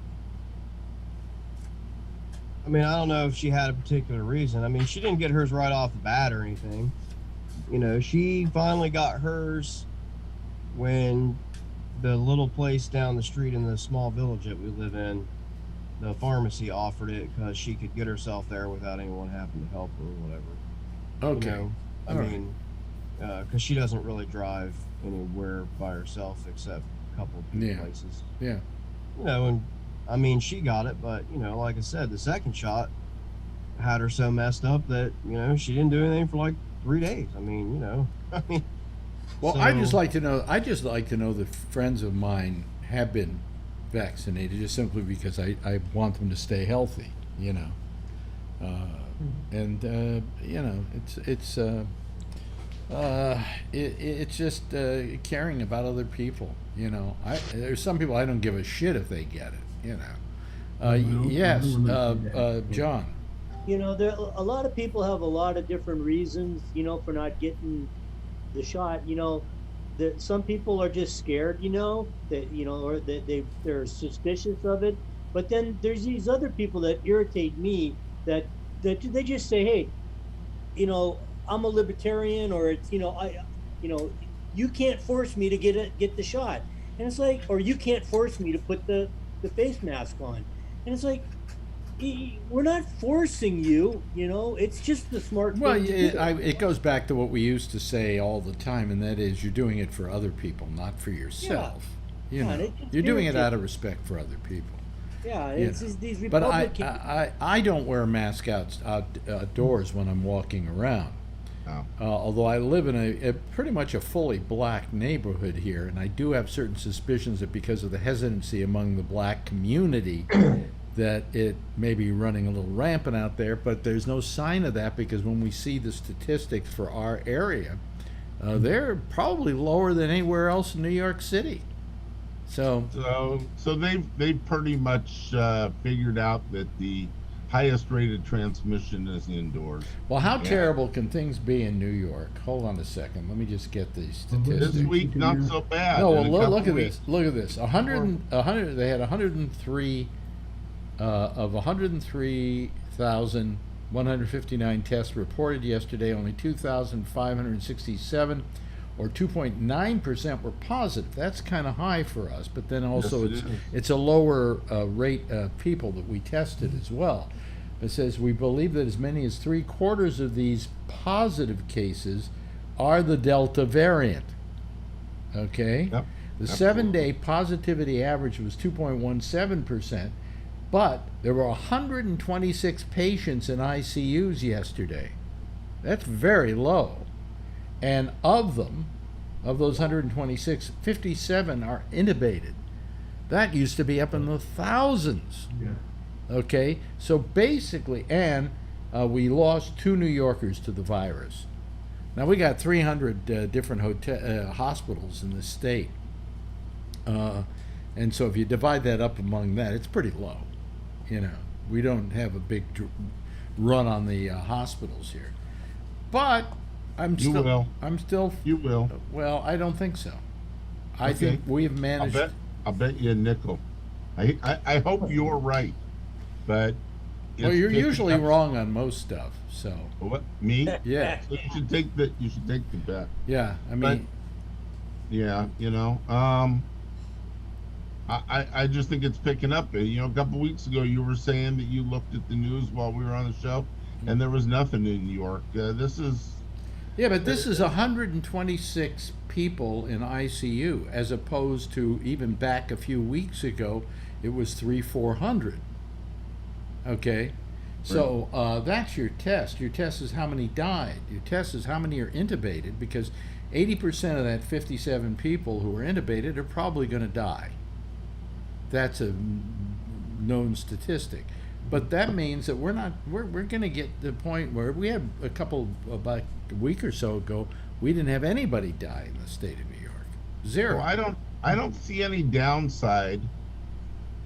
[SPEAKER 5] I mean, I don't know if she had a particular reason. I mean, she didn't get hers right off the bat or anything. She finally got hers when the little place down the street in the small village that we live in, the pharmacy offered it because she could get herself there without anyone having to help her or whatever.
[SPEAKER 2] Okay.
[SPEAKER 5] I mean, because she doesn't really drive anywhere by herself except a couple of places.
[SPEAKER 2] Yeah.
[SPEAKER 5] And I mean, she got it, but like I said, the second shot had her so messed up that she didn't do anything for like 3 days. I mean,
[SPEAKER 2] Well,
[SPEAKER 5] so,
[SPEAKER 2] I just like to know that friends of mine have been vaccinated just simply because I want them to stay healthy. It's just caring about other people. There's some people I don't give a shit if they get it. Yes, John.
[SPEAKER 4] There a lot of people have a lot of different reasons, for not getting the shot. That some people are just scared, or that they're suspicious of it. But then there's these other people that irritate me that they just say, hey, I'm a libertarian, or it's you can't force me to get the shot, and it's like, or you can't force me to put the face mask on, and it's like, we're not forcing you, it's just the smart thing to do.
[SPEAKER 2] It goes back to what we used to say all the time, and that is you're doing it for other people, not for yourself. You're doing it out of respect for other people.
[SPEAKER 4] Yeah, it's just these
[SPEAKER 2] but
[SPEAKER 4] Republicans.
[SPEAKER 2] I don't wear a mask outdoors when I'm walking around. Although I live in a pretty much a fully black neighborhood here, and I do have certain suspicions that because of the hesitancy among the black community that it may be running a little rampant out there, but there's no sign of that because when we see the statistics for our area, they're probably lower than anywhere else in New York City. So
[SPEAKER 10] they've pretty much figured out that the highest rate of transmission is indoors.
[SPEAKER 2] Well, how terrible can things be in New York? Hold on a second. Let me just get these statistics.
[SPEAKER 10] This week, not so bad.
[SPEAKER 2] No, well, look at this. Look at this. 100. They had 103 of 103,159 tests reported yesterday. Only 2,567, or 2.9%, were positive. That's kind of high for us. But then also it's a lower rate of people that we tested as well. It says we believe that as many as 3/4 of these positive cases are the Delta variant. Okay?
[SPEAKER 10] Yep,
[SPEAKER 2] the 7-day positivity average was 2.17%, but there were 126 patients in ICUs yesterday. That's very low. And of those 126, 57 are intubated. That used to be up in the thousands.
[SPEAKER 10] Yeah.
[SPEAKER 2] Okay, so basically, and we lost 2 New Yorkers to the virus. Now we got 300 different hospitals in the state, and so if you divide that up among that, it's pretty low. We don't have a big run on the hospitals here, but You will. Well, I don't think so. I think we've managed.
[SPEAKER 10] I'll bet you a nickel. I hope you're right, but
[SPEAKER 2] well, you're usually wrong on most stuff. So
[SPEAKER 10] what? Me?
[SPEAKER 2] Yeah.
[SPEAKER 10] So you should take the bet.
[SPEAKER 2] Yeah, I mean.
[SPEAKER 10] But, yeah, I just think it's picking up. You know, a couple weeks ago, you were saying that you looked at the news while we were on the show, and there was nothing in New York. This is
[SPEAKER 2] Yeah, but this is 126 people in ICU, as opposed to even back a few weeks ago, it was 400. Okay, so that's your test. Your test is how many died. Your test is how many are intubated, because 80% of that 57 people who are intubated are probably going to die. That's a known statistic. But that means that we're going to get to the point where we had about a week or so ago, we didn't have anybody die in the state of New York. Zero.
[SPEAKER 10] well, I don't see any downside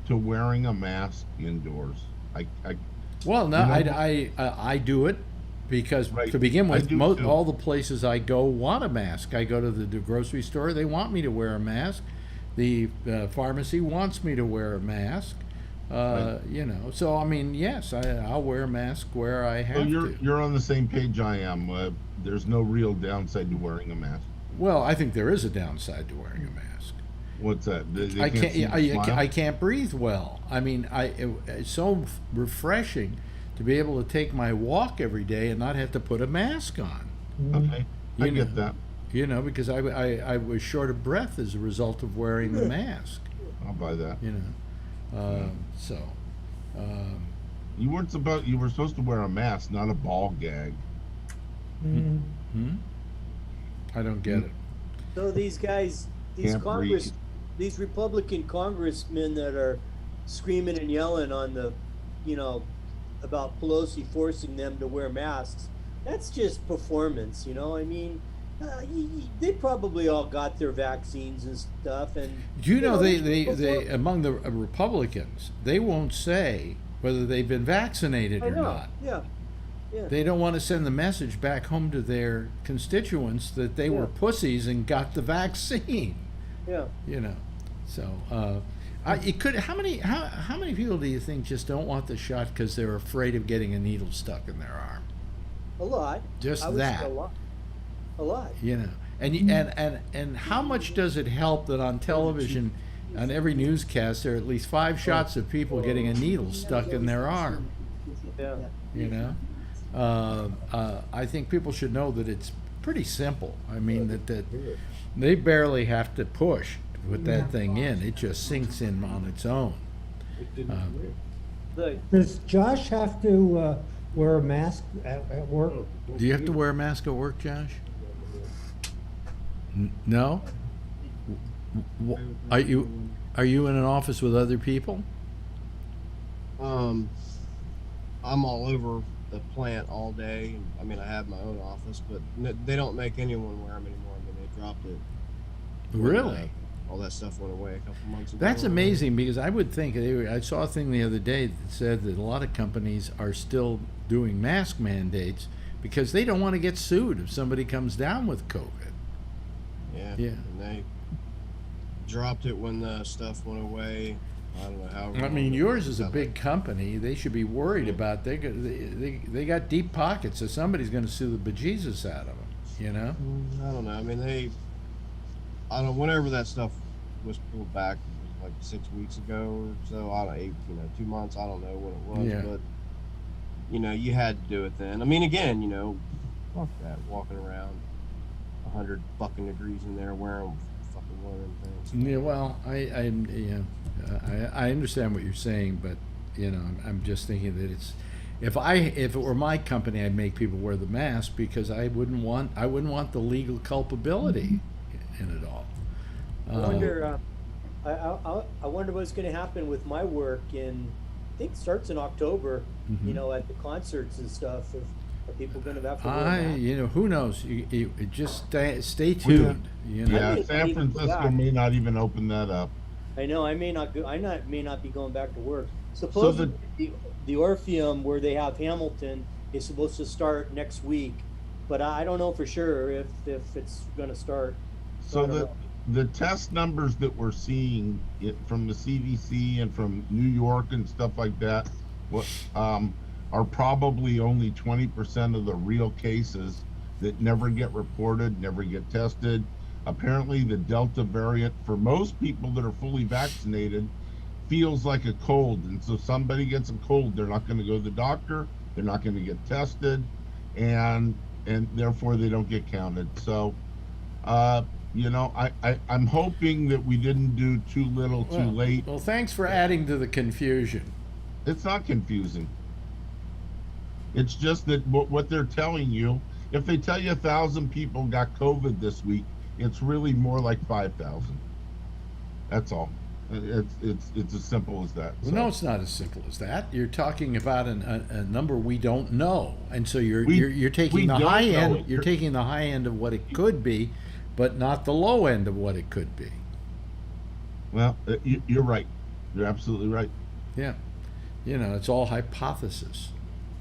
[SPEAKER 10] to wearing a mask indoors.
[SPEAKER 2] Well, no,
[SPEAKER 10] You know-
[SPEAKER 2] I do it because
[SPEAKER 10] Right.
[SPEAKER 2] to begin
[SPEAKER 10] I
[SPEAKER 2] with,
[SPEAKER 10] do too.
[SPEAKER 2] all the places I go want a mask. I go to the grocery store; they want me to wear a mask. The pharmacy wants me to wear a mask.
[SPEAKER 10] Right.
[SPEAKER 2] You know, so I mean, yes, I'll wear a mask where I have
[SPEAKER 10] So
[SPEAKER 2] to.
[SPEAKER 10] you're on the same page I am. There's no real downside to wearing a mask.
[SPEAKER 2] Well, I think there is a downside to wearing a mask.
[SPEAKER 10] What's that? They
[SPEAKER 2] I
[SPEAKER 10] can't
[SPEAKER 2] can't.
[SPEAKER 10] see you smile?
[SPEAKER 2] I can't breathe well. I mean, it's so refreshing to be able to take my walk every day and not have to put a mask on.
[SPEAKER 10] Okay, I
[SPEAKER 2] You
[SPEAKER 10] get
[SPEAKER 2] know.
[SPEAKER 10] that.
[SPEAKER 2] You know, because I was short of breath as a result of wearing the mask.
[SPEAKER 10] I'll buy that.
[SPEAKER 2] You know, so.
[SPEAKER 10] You were supposed to wear a mask, not a ball gag.
[SPEAKER 2] I don't get it.
[SPEAKER 4] So these guys,
[SPEAKER 10] Can't breathe.
[SPEAKER 4] these Republican congressmen that are screaming and yelling on the, about Pelosi forcing them to wear masks, that's just performance, I mean, they probably all got their vaccines and stuff, and
[SPEAKER 2] Do you know they
[SPEAKER 4] perform-
[SPEAKER 2] among the Republicans, they won't say whether they've been vaccinated
[SPEAKER 4] I
[SPEAKER 2] or
[SPEAKER 4] know,
[SPEAKER 2] not.
[SPEAKER 4] yeah.
[SPEAKER 2] They don't want to send the message back home to their constituents that they were
[SPEAKER 4] Yeah.
[SPEAKER 2] pussies and got the vaccine.
[SPEAKER 4] Yeah.
[SPEAKER 2] You know, so it could. How many people do you think just don't want the shot because they're afraid of getting a needle stuck in their arm?
[SPEAKER 4] A lot.
[SPEAKER 2] Just
[SPEAKER 4] I would say
[SPEAKER 2] that.
[SPEAKER 4] A lot. A lot.
[SPEAKER 2] You know, and how much does it help that on television, on every newscast, there are at least 5 shots of people getting a needle stuck in their arm?
[SPEAKER 4] Yeah.
[SPEAKER 2] You know, I think people should know that it's pretty simple. I mean that they barely have to push to put that thing in; it just sinks in on its own.
[SPEAKER 4] Look,
[SPEAKER 9] Does Josh have to wear a mask at work?
[SPEAKER 2] Do you have to wear a mask at work, Josh? No. Are you in an office with other people?
[SPEAKER 5] I'm all over the plant all day. I mean, I have my own office, but they don't make anyone wear them anymore. I mean, they dropped it.
[SPEAKER 2] Really?
[SPEAKER 5] All that stuff went away a couple months ago.
[SPEAKER 2] That's amazing, because I would think, I saw a thing the other day that said that a lot of companies are still doing mask mandates because they don't want to get sued if somebody comes down with COVID.
[SPEAKER 5] Yeah.
[SPEAKER 2] Yeah.
[SPEAKER 5] And they dropped it when the stuff went away. I don't know how.
[SPEAKER 2] I mean, yours is a big company. They should be worried about they got deep pockets, so somebody's going to sue the bejesus out of them. You know?
[SPEAKER 5] I don't know. I mean, I don't. Whenever that stuff was pulled back, it was like 6 weeks ago or so. I don't. 2 months. I don't know what it was,
[SPEAKER 2] Yeah.
[SPEAKER 5] but you had to do it then. I mean, again, fuck that, walking around 100 fucking degrees in there wearing fucking one of them things.
[SPEAKER 2] Yeah. Well, I understand what you're saying, but I'm just thinking that it's. If it were my company, I'd make people wear the mask because I wouldn't want the legal culpability in it all.
[SPEAKER 4] I wonder. I wonder what's going to happen with my work I think it starts in October. At the concerts and stuff. Are people going to have to wear masks?
[SPEAKER 2] Who knows? You just stay tuned.
[SPEAKER 10] Yeah,
[SPEAKER 4] I
[SPEAKER 10] San
[SPEAKER 4] mean,
[SPEAKER 10] Francisco
[SPEAKER 4] yeah.
[SPEAKER 10] may not even open that up.
[SPEAKER 4] I know. I may not be going back to work. Supposedly, the Orpheum where they have Hamilton is supposed to start next week, but I don't know for sure if it's going to start.
[SPEAKER 10] So
[SPEAKER 4] I don't know.
[SPEAKER 10] the test numbers that we're seeing from the CDC and from New York and stuff like that, are probably only 20% of the real cases that never get reported, never get tested. Apparently, the Delta variant, for most people that are fully vaccinated, feels like a cold. And so somebody gets a cold, they're not going to go to the doctor, they're not going to get tested, and therefore they don't get counted. So, I'm hoping that we didn't do too little too late.
[SPEAKER 2] Well, thanks for adding to the confusion.
[SPEAKER 10] It's not confusing. It's just that what they're telling you, if they tell you 1,000 people got COVID this week, it's really more like 5,000. That's all. It's as simple as that.
[SPEAKER 2] Well, no, it's not as simple as that. You're talking about a number we don't know, and so you're taking the high end. You're taking the high end of what it could be, but not the low end of what it could be.
[SPEAKER 10] Well, you're right. You're absolutely right.
[SPEAKER 2] Yeah, it's all hypothesis.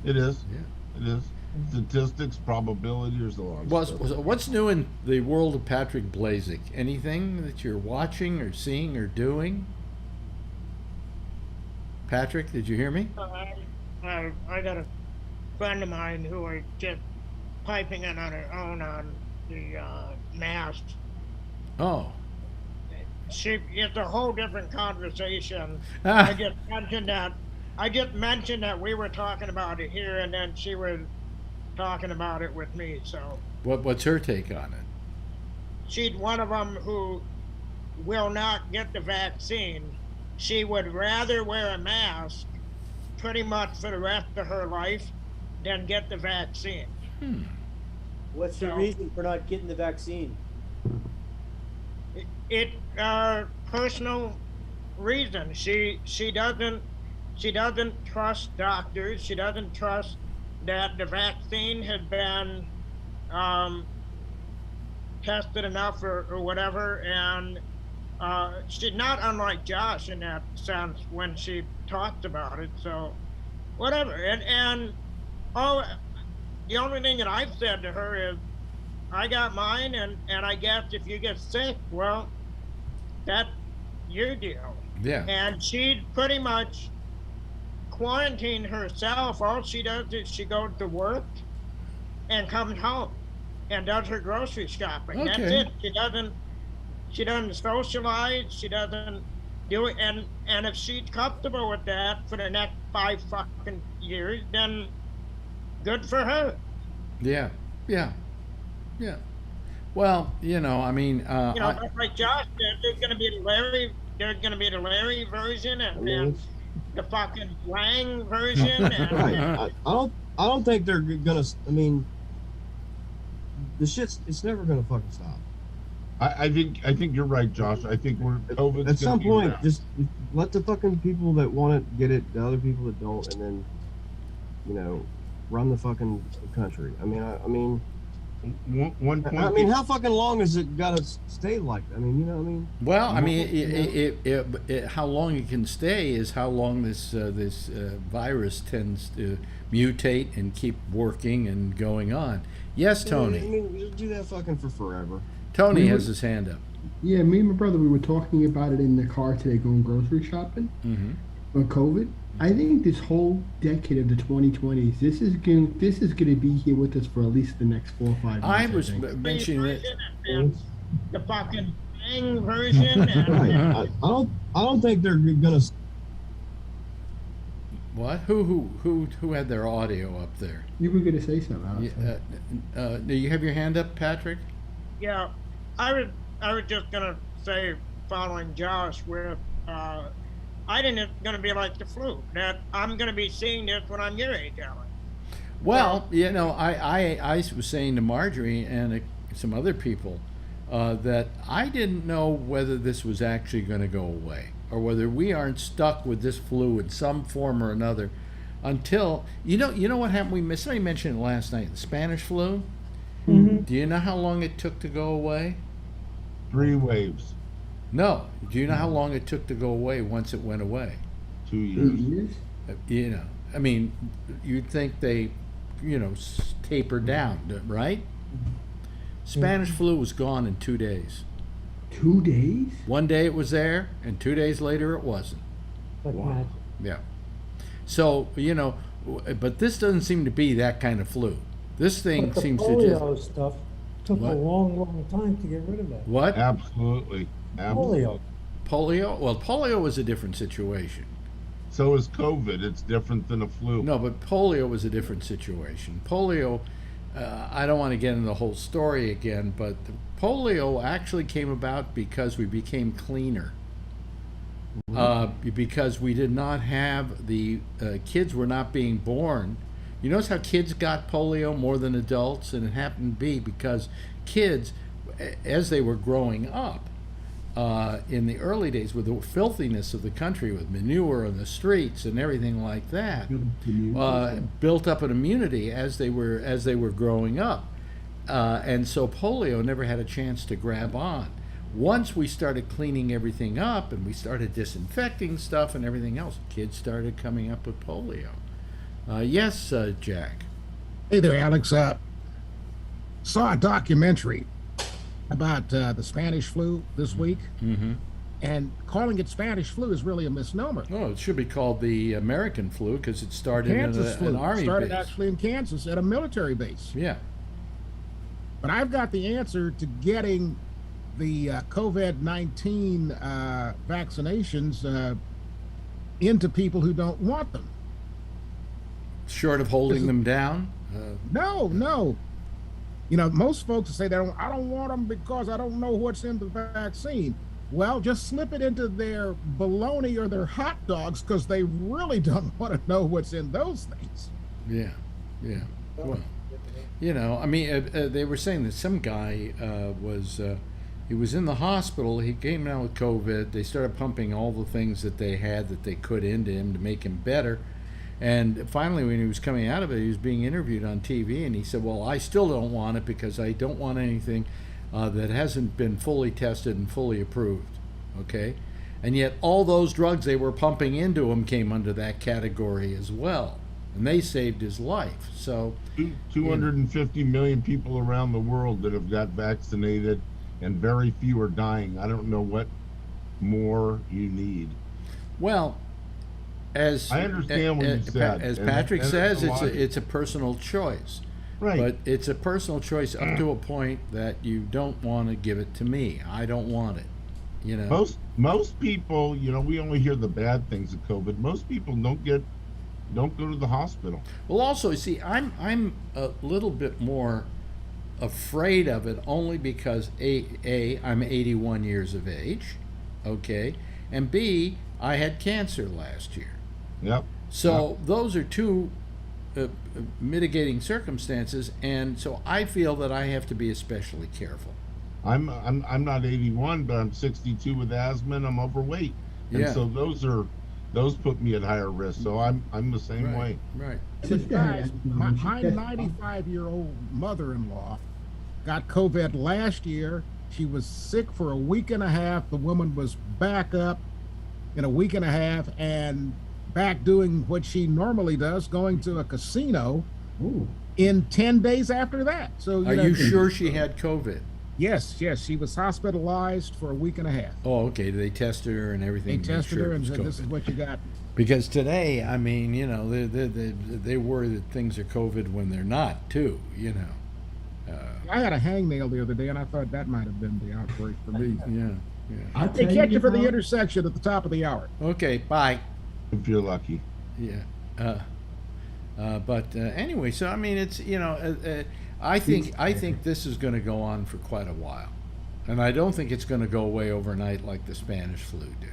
[SPEAKER 10] It is.
[SPEAKER 2] Yeah,
[SPEAKER 10] it is. Statistics, probability, there's a lot of stuff.
[SPEAKER 2] What's new in the world of Patrick Blazik? Anything that you're watching or seeing or doing? Patrick, did you hear me?
[SPEAKER 8] I got a friend of mine who are just piping in on her own on the mask.
[SPEAKER 2] Oh.
[SPEAKER 8] It's a whole different conversation. I just mentioned that we were talking about it here, and then she was talking about it with me. So
[SPEAKER 2] what's her take on it?
[SPEAKER 8] She's one of them who will not get the vaccine. She would rather wear a mask pretty much for the rest of her life than get the vaccine.
[SPEAKER 4] What's the reason for not getting the vaccine?
[SPEAKER 8] It personal reason. She doesn't trust doctors. She doesn't trust that the vaccine had been tested enough or whatever, and she's not unlike Josh in that sense when she talks about it. So whatever, and the only thing that I've said to her is, I got mine, and I guess if you get sick, well, that's your deal.
[SPEAKER 2] Yeah.
[SPEAKER 8] And she'd pretty much quarantine herself. All she does is she goes to work and comes home and does her grocery shopping.
[SPEAKER 2] Okay.
[SPEAKER 8] That's it. She doesn't socialize. She doesn't do it. And if she's comfortable with that for the next 5 fucking years, then good for her.
[SPEAKER 2] Yeah. Well, I mean,
[SPEAKER 8] that's like Josh said. There's going to be the Larry version, and the fucking Lang version. And,
[SPEAKER 5] I don't think they're gonna. I mean, it's never gonna fucking stop.
[SPEAKER 10] I think you're right, Josh. I think COVID's
[SPEAKER 5] at some point
[SPEAKER 10] around.
[SPEAKER 5] Just let the fucking people that want it get it, the other people that don't, and then run the fucking country. I mean.
[SPEAKER 10] One point.
[SPEAKER 5] I mean, how fucking long has it got to stay like that? I mean, you know what I mean?
[SPEAKER 2] Well, I mean, how long it can stay is how long this virus tends to mutate and keep working and going on. Yes, Tony.
[SPEAKER 5] I mean, you'll do that fucking for forever.
[SPEAKER 2] Tony has his hand up.
[SPEAKER 7] Yeah, me and my brother, we were talking about it in the car today, going grocery shopping on COVID. I think this whole decade of the 2020s, this is going to be here with us for at least the next 4 or 5 years.
[SPEAKER 2] I was mentioning that
[SPEAKER 8] the fucking Lang version.
[SPEAKER 5] I don't think they're gonna.
[SPEAKER 2] What? Who had their audio up there?
[SPEAKER 7] You were going to say something.
[SPEAKER 2] Do you have your hand up, Patrick?
[SPEAKER 8] Yeah, I was just gonna say, following Josh, where I think it's gonna be like the flu. That I'm gonna be seeing this when I'm your age, Alan.
[SPEAKER 2] Well, I was saying to Marjorie and some other people that I didn't know whether this was actually going to go away or whether we aren't stuck with this flu in some form or another until you know what happened. Somebody mentioned it last night. The Spanish flu.
[SPEAKER 7] Mm-hmm.
[SPEAKER 2] Do you know how long it took to go away?
[SPEAKER 10] 3 waves.
[SPEAKER 2] No. Do you know how long it took to go away once it went away?
[SPEAKER 10] 2 years.
[SPEAKER 2] I mean, you'd think they, taper down, right? Spanish flu was gone in 2 days.
[SPEAKER 7] 2 days?
[SPEAKER 2] One day it was there, and 2 days later it wasn't.
[SPEAKER 9] Wow.
[SPEAKER 2] Yeah. So, but this doesn't seem to be that kind of flu. This thing
[SPEAKER 9] But the
[SPEAKER 2] seems to
[SPEAKER 9] polio
[SPEAKER 2] just...
[SPEAKER 9] stuff took
[SPEAKER 2] What?
[SPEAKER 9] a long, long time to get rid of that.
[SPEAKER 2] What?
[SPEAKER 10] Absolutely. Absolutely.
[SPEAKER 9] Polio.
[SPEAKER 2] Polio? Well, polio was a different situation.
[SPEAKER 10] So is COVID. It's different than a flu.
[SPEAKER 2] No, but polio was a different situation. Polio, I don't want to get into the whole story again, but the polio actually came about because we became cleaner. Because we did not have the kids were not being born. You notice how kids got polio more than adults, and it happened to be because kids, as they were growing up, in the early days with the filthiness of the country, with manure in the streets and everything like that, built up an immunity as they were growing up, and so polio never had a chance to grab on. Once we started cleaning everything up and we started disinfecting stuff and everything else, kids started coming up with polio. Yes, Jack.
[SPEAKER 11] Hey there, Alex. Saw a documentary about the Spanish flu this week, and calling it Spanish flu is really a misnomer.
[SPEAKER 2] Oh, it should be called the American flu because it started in
[SPEAKER 11] Kansas flu
[SPEAKER 2] an army
[SPEAKER 11] started
[SPEAKER 2] base.
[SPEAKER 11] actually in Kansas at a military base.
[SPEAKER 2] Yeah.
[SPEAKER 11] But I've got the answer to getting the COVID-19 vaccinations into people who don't want them.
[SPEAKER 2] Short of holding them down?
[SPEAKER 11] No. You know, most folks say I don't want them because I don't know what's in the vaccine. Well, just slip it into their bologna or their hot dogs because they really don't want to know what's in those things.
[SPEAKER 2] Yeah. Well, you know, I mean, they were saying that some guy he was in the hospital. He came down with COVID. They started pumping all the things that they had that they could into him to make him better. And finally, when he was coming out of it, he was being interviewed on TV, and he said, well, I still don't want it because I don't want anything that hasn't been fully tested and fully approved, okay? And yet all those drugs they were pumping into him came under that category as well, and they saved his life. So
[SPEAKER 10] 250 million people around the world that have got vaccinated, and very few are dying. I don't know what more you need.
[SPEAKER 2] Well, as
[SPEAKER 10] I understand what you said.
[SPEAKER 2] As Patrick says, it's a personal choice.
[SPEAKER 10] Right.
[SPEAKER 2] But it's a personal choice up to a point that you don't want to give it to me. I don't want it. You know.
[SPEAKER 10] Most people, you know, we only hear the bad things of COVID. Most people don't go to the hospital.
[SPEAKER 2] Well, also, you see, I'm a little bit more afraid of it only because A, I'm 81 years of age, okay, and B, I had cancer last year.
[SPEAKER 10] Yep.
[SPEAKER 2] So those are two mitigating circumstances, and so I feel that I have to be especially careful.
[SPEAKER 10] I'm not 81, but I'm 62 with asthma and I'm overweight, and so those put me at higher risk. So I'm the same way.
[SPEAKER 2] Right.
[SPEAKER 11] But guys, my 95-year-old mother-in-law got COVID last year. She was sick for a week and a half. The woman was back up in a week and a half and back doing what she normally does, going to a casino in 10 days after that. So
[SPEAKER 2] Are you sure she had COVID?
[SPEAKER 11] Yes, she was hospitalized for a week and a half.
[SPEAKER 2] Oh, okay. They tested her and everything.
[SPEAKER 11] They tested her and said,
[SPEAKER 2] COVID.
[SPEAKER 11] this is what you got.
[SPEAKER 2] Because today, I mean, you know, they worry that things are COVID when they're not, too, you know.
[SPEAKER 11] I had a hangnail the other day, and I thought that might have been the outbreak for me.
[SPEAKER 2] Yeah.
[SPEAKER 11] They catch you for the intersection at the top of the hour.
[SPEAKER 2] Okay, bye.
[SPEAKER 10] If you're lucky.
[SPEAKER 2] Yeah. But anyway, so I mean, it's, you know, I think this is going to go on for quite a while, and I don't think it's going to go away overnight like the Spanish flu did.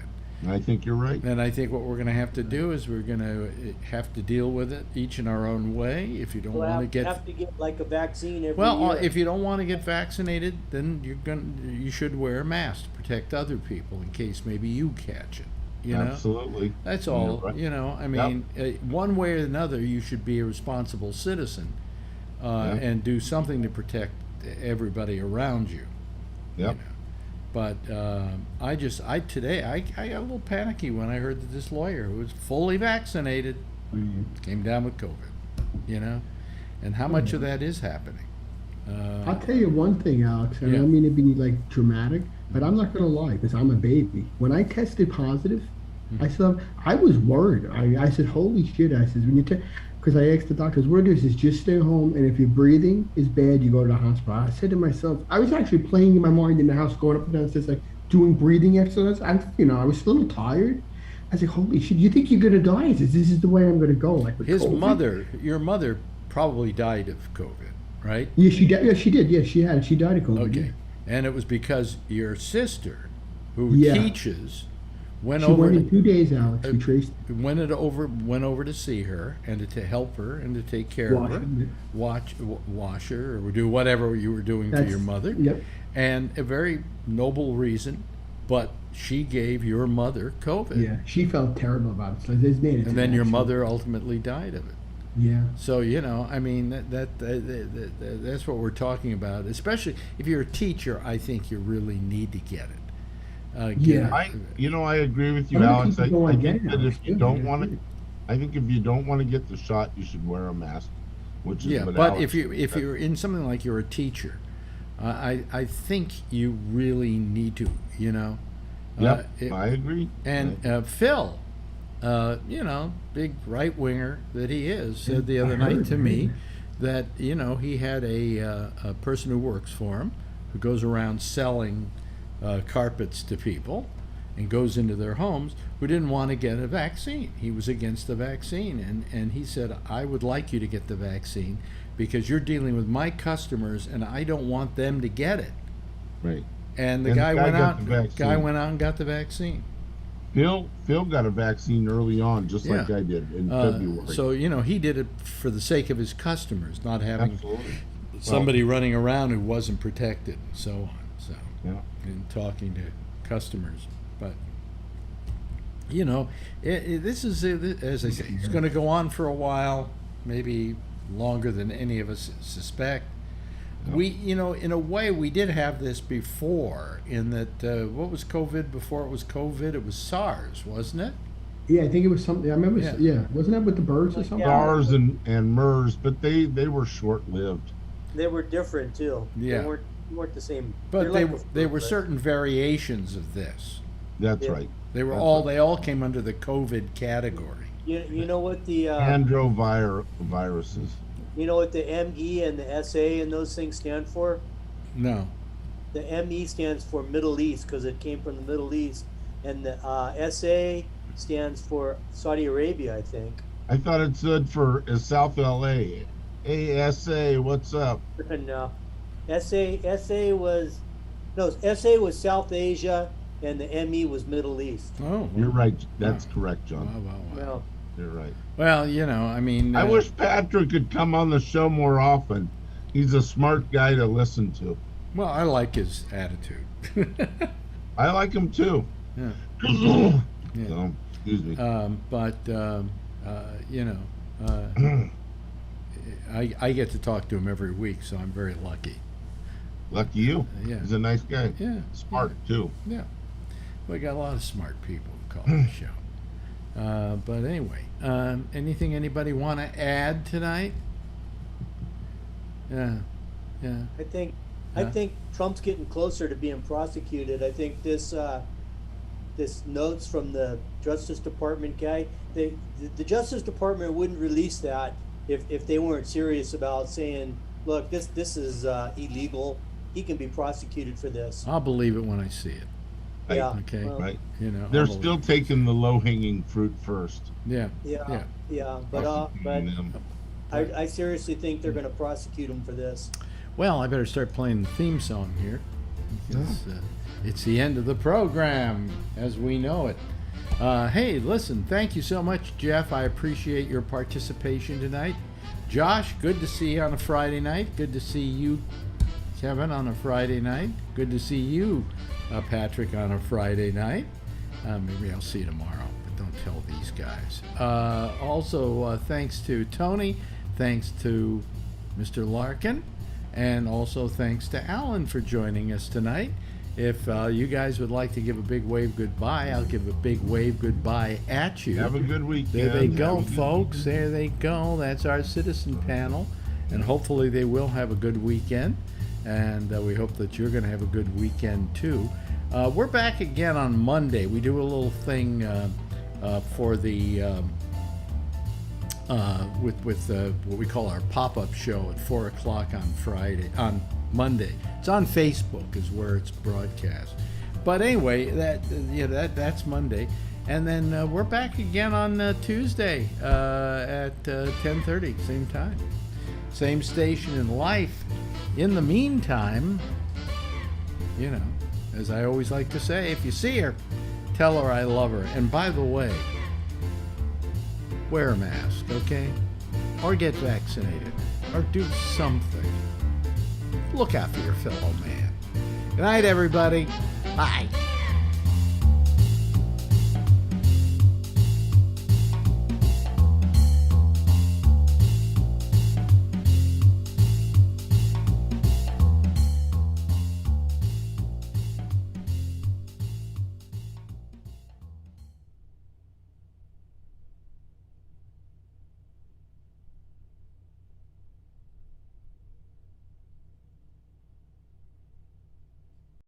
[SPEAKER 10] I think you're right.
[SPEAKER 2] And I think what we're going to have to do is we're going to have to deal with it each in our own way. If you don't want to get,
[SPEAKER 4] have to get like a vaccine every
[SPEAKER 2] well,
[SPEAKER 4] year.
[SPEAKER 2] if you don't want to get vaccinated, then you should wear a mask to protect other people in case maybe you catch it. You know?
[SPEAKER 10] Absolutely.
[SPEAKER 2] That's all.
[SPEAKER 10] Right.
[SPEAKER 2] You know, I mean, one way or another, you should be a responsible citizen and do something to protect everybody around you.
[SPEAKER 10] Yep.
[SPEAKER 2] You know? But today I got a little panicky when I heard that this lawyer who was fully vaccinated came down with COVID, you know, and how much of that is happening.
[SPEAKER 7] I'll tell you one thing, Alex, and I don't mean to be like dramatic, but I'm not gonna lie, because I'm a baby. When I tested positive, I was worried. I said, holy shit, I said, because I asked the doctors, what it is just stay home, and if your breathing is bad, you go to the hospital. I said to myself, I was actually playing in my mind in the house, going up and downstairs, like doing breathing exercises. I was a little tired. I was like, holy shit, you think you're gonna die? This is the way I'm gonna go. Like with
[SPEAKER 2] Your mother probably died of COVID, right?
[SPEAKER 7] Yeah, she did. Yeah, she did. Yeah, she died of COVID.
[SPEAKER 2] Okay,
[SPEAKER 7] Yeah.
[SPEAKER 2] and it was because your sister, who
[SPEAKER 7] Yeah.
[SPEAKER 2] teaches, went
[SPEAKER 7] She
[SPEAKER 2] over.
[SPEAKER 7] went in 2 days, Alex. We traced.
[SPEAKER 2] Went over to see her and to help her and to take care of her, wash her or do whatever you were doing for your mother.
[SPEAKER 7] Yep.
[SPEAKER 2] And a very noble reason, but she gave your mother COVID.
[SPEAKER 7] Yeah, she felt terrible about it. So there's made it.
[SPEAKER 2] And then your mother ultimately died of it.
[SPEAKER 7] Yeah.
[SPEAKER 2] So I mean that's what we're talking about. Especially if you're a teacher, I think you really need to get it.
[SPEAKER 10] I agree with you, Alex. I think that if you don't want to, I think if you don't want to get the shot, you should wear a mask. Which is what
[SPEAKER 2] but
[SPEAKER 10] Alex
[SPEAKER 2] if you're in something like you're a teacher, I think you really need to.
[SPEAKER 10] Yep, I agree.
[SPEAKER 2] And Phil, big right winger that he is, said the other night to me that he had a person who works for him who goes around selling carpets to people and goes into their homes who didn't want to get a vaccine. He was against the vaccine, and he said, I would like you to get the vaccine because you're dealing with my customers and I don't want them to get it.
[SPEAKER 10] Right.
[SPEAKER 2] And the guy went out and got the vaccine.
[SPEAKER 10] Phil got a vaccine early on, just like I did in February.
[SPEAKER 2] So he did it for the sake of his customers, not having somebody running around who wasn't protected and so on. So and talking to customers, but this is as I say, it's going to go on for a while, maybe longer than any of us suspect. We, in a way, we did have this before. In that, what was COVID before it was COVID? It was SARS, wasn't it?
[SPEAKER 7] Yeah, I think it was something. I remember. Yeah, wasn't that with the birds or something?
[SPEAKER 10] SARS and MERS, but they were short lived.
[SPEAKER 4] They were different too.
[SPEAKER 2] Yeah,
[SPEAKER 4] they weren't the same.
[SPEAKER 2] But they were certain variations of this.
[SPEAKER 10] That's right.
[SPEAKER 2] They were they all came under the COVID category.
[SPEAKER 4] You know what the
[SPEAKER 10] viruses.
[SPEAKER 4] You know what the ME and the SA and those things stand for?
[SPEAKER 2] No.
[SPEAKER 4] The ME stands for Middle East because it came from the Middle East, and the SA stands for Saudi Arabia, I think.
[SPEAKER 10] I thought it stood for South LA. Hey, SA, what's up?
[SPEAKER 4] No, SA was South Asia, and the ME was Middle East.
[SPEAKER 2] Oh,
[SPEAKER 10] you're right. That's correct, John.
[SPEAKER 2] Wow.
[SPEAKER 4] No.
[SPEAKER 10] You're right.
[SPEAKER 2] Well, I mean,
[SPEAKER 10] I wish Patrick could come on the show more often. He's a smart guy to listen to.
[SPEAKER 2] Well, I like his attitude.
[SPEAKER 10] I like him too.
[SPEAKER 2] Yeah.
[SPEAKER 10] So, excuse me.
[SPEAKER 2] I get to talk to him every week, so I'm very lucky.
[SPEAKER 10] Lucky you.
[SPEAKER 2] Yeah.
[SPEAKER 10] He's a nice guy.
[SPEAKER 2] Yeah.
[SPEAKER 10] Smart too.
[SPEAKER 2] Yeah. We got a lot of smart people who call the show. But anyway, anything anybody want to add tonight? Yeah.
[SPEAKER 4] I think Trump's getting closer to being prosecuted. I think this notes from the Justice Department guy. The Justice Department wouldn't release that if they weren't serious about saying, look, this is illegal. He can be prosecuted for this.
[SPEAKER 2] I'll believe it when I see it.
[SPEAKER 4] Yeah.
[SPEAKER 2] Okay.
[SPEAKER 4] Well,
[SPEAKER 10] right. They're still taking the low-hanging fruit first.
[SPEAKER 4] Yeah. But I seriously think they're going to prosecute him for this.
[SPEAKER 2] Well, I better start playing the theme song here because it's the end of the program as we know it. Hey, listen, thank you so much, Jeff. I appreciate your participation tonight. Josh, good to see you on a Friday night. Good to see you, Kevin, on a Friday night. Good to see you, Patrick, on a Friday night. Maybe I'll see you tomorrow, but don't tell these guys. Also, thanks to Tony, thanks to Mr. Larkin, and also thanks to Alan for joining us tonight. If you guys would like to give a big wave goodbye, I'll give a big wave goodbye at you.
[SPEAKER 10] Have a good weekend.
[SPEAKER 2] There they go, folks. There they go. That's our citizen panel. And hopefully they will have a good weekend. And we hope that you're going to have a good weekend, too. We're back again on Monday. We do a little thing for the with what we call our pop-up show at 4 o'clock on Monday. It's on Facebook is where it's broadcast. But anyway, that's Monday, and then we're back again on Tuesday at 10:30, same time, same station in life. In the meantime, as I always like to say, if you see her, tell her I love her. And by the way, wear a mask, okay? Or get vaccinated, or do something. Look after your fellow man. Good night, everybody. Bye.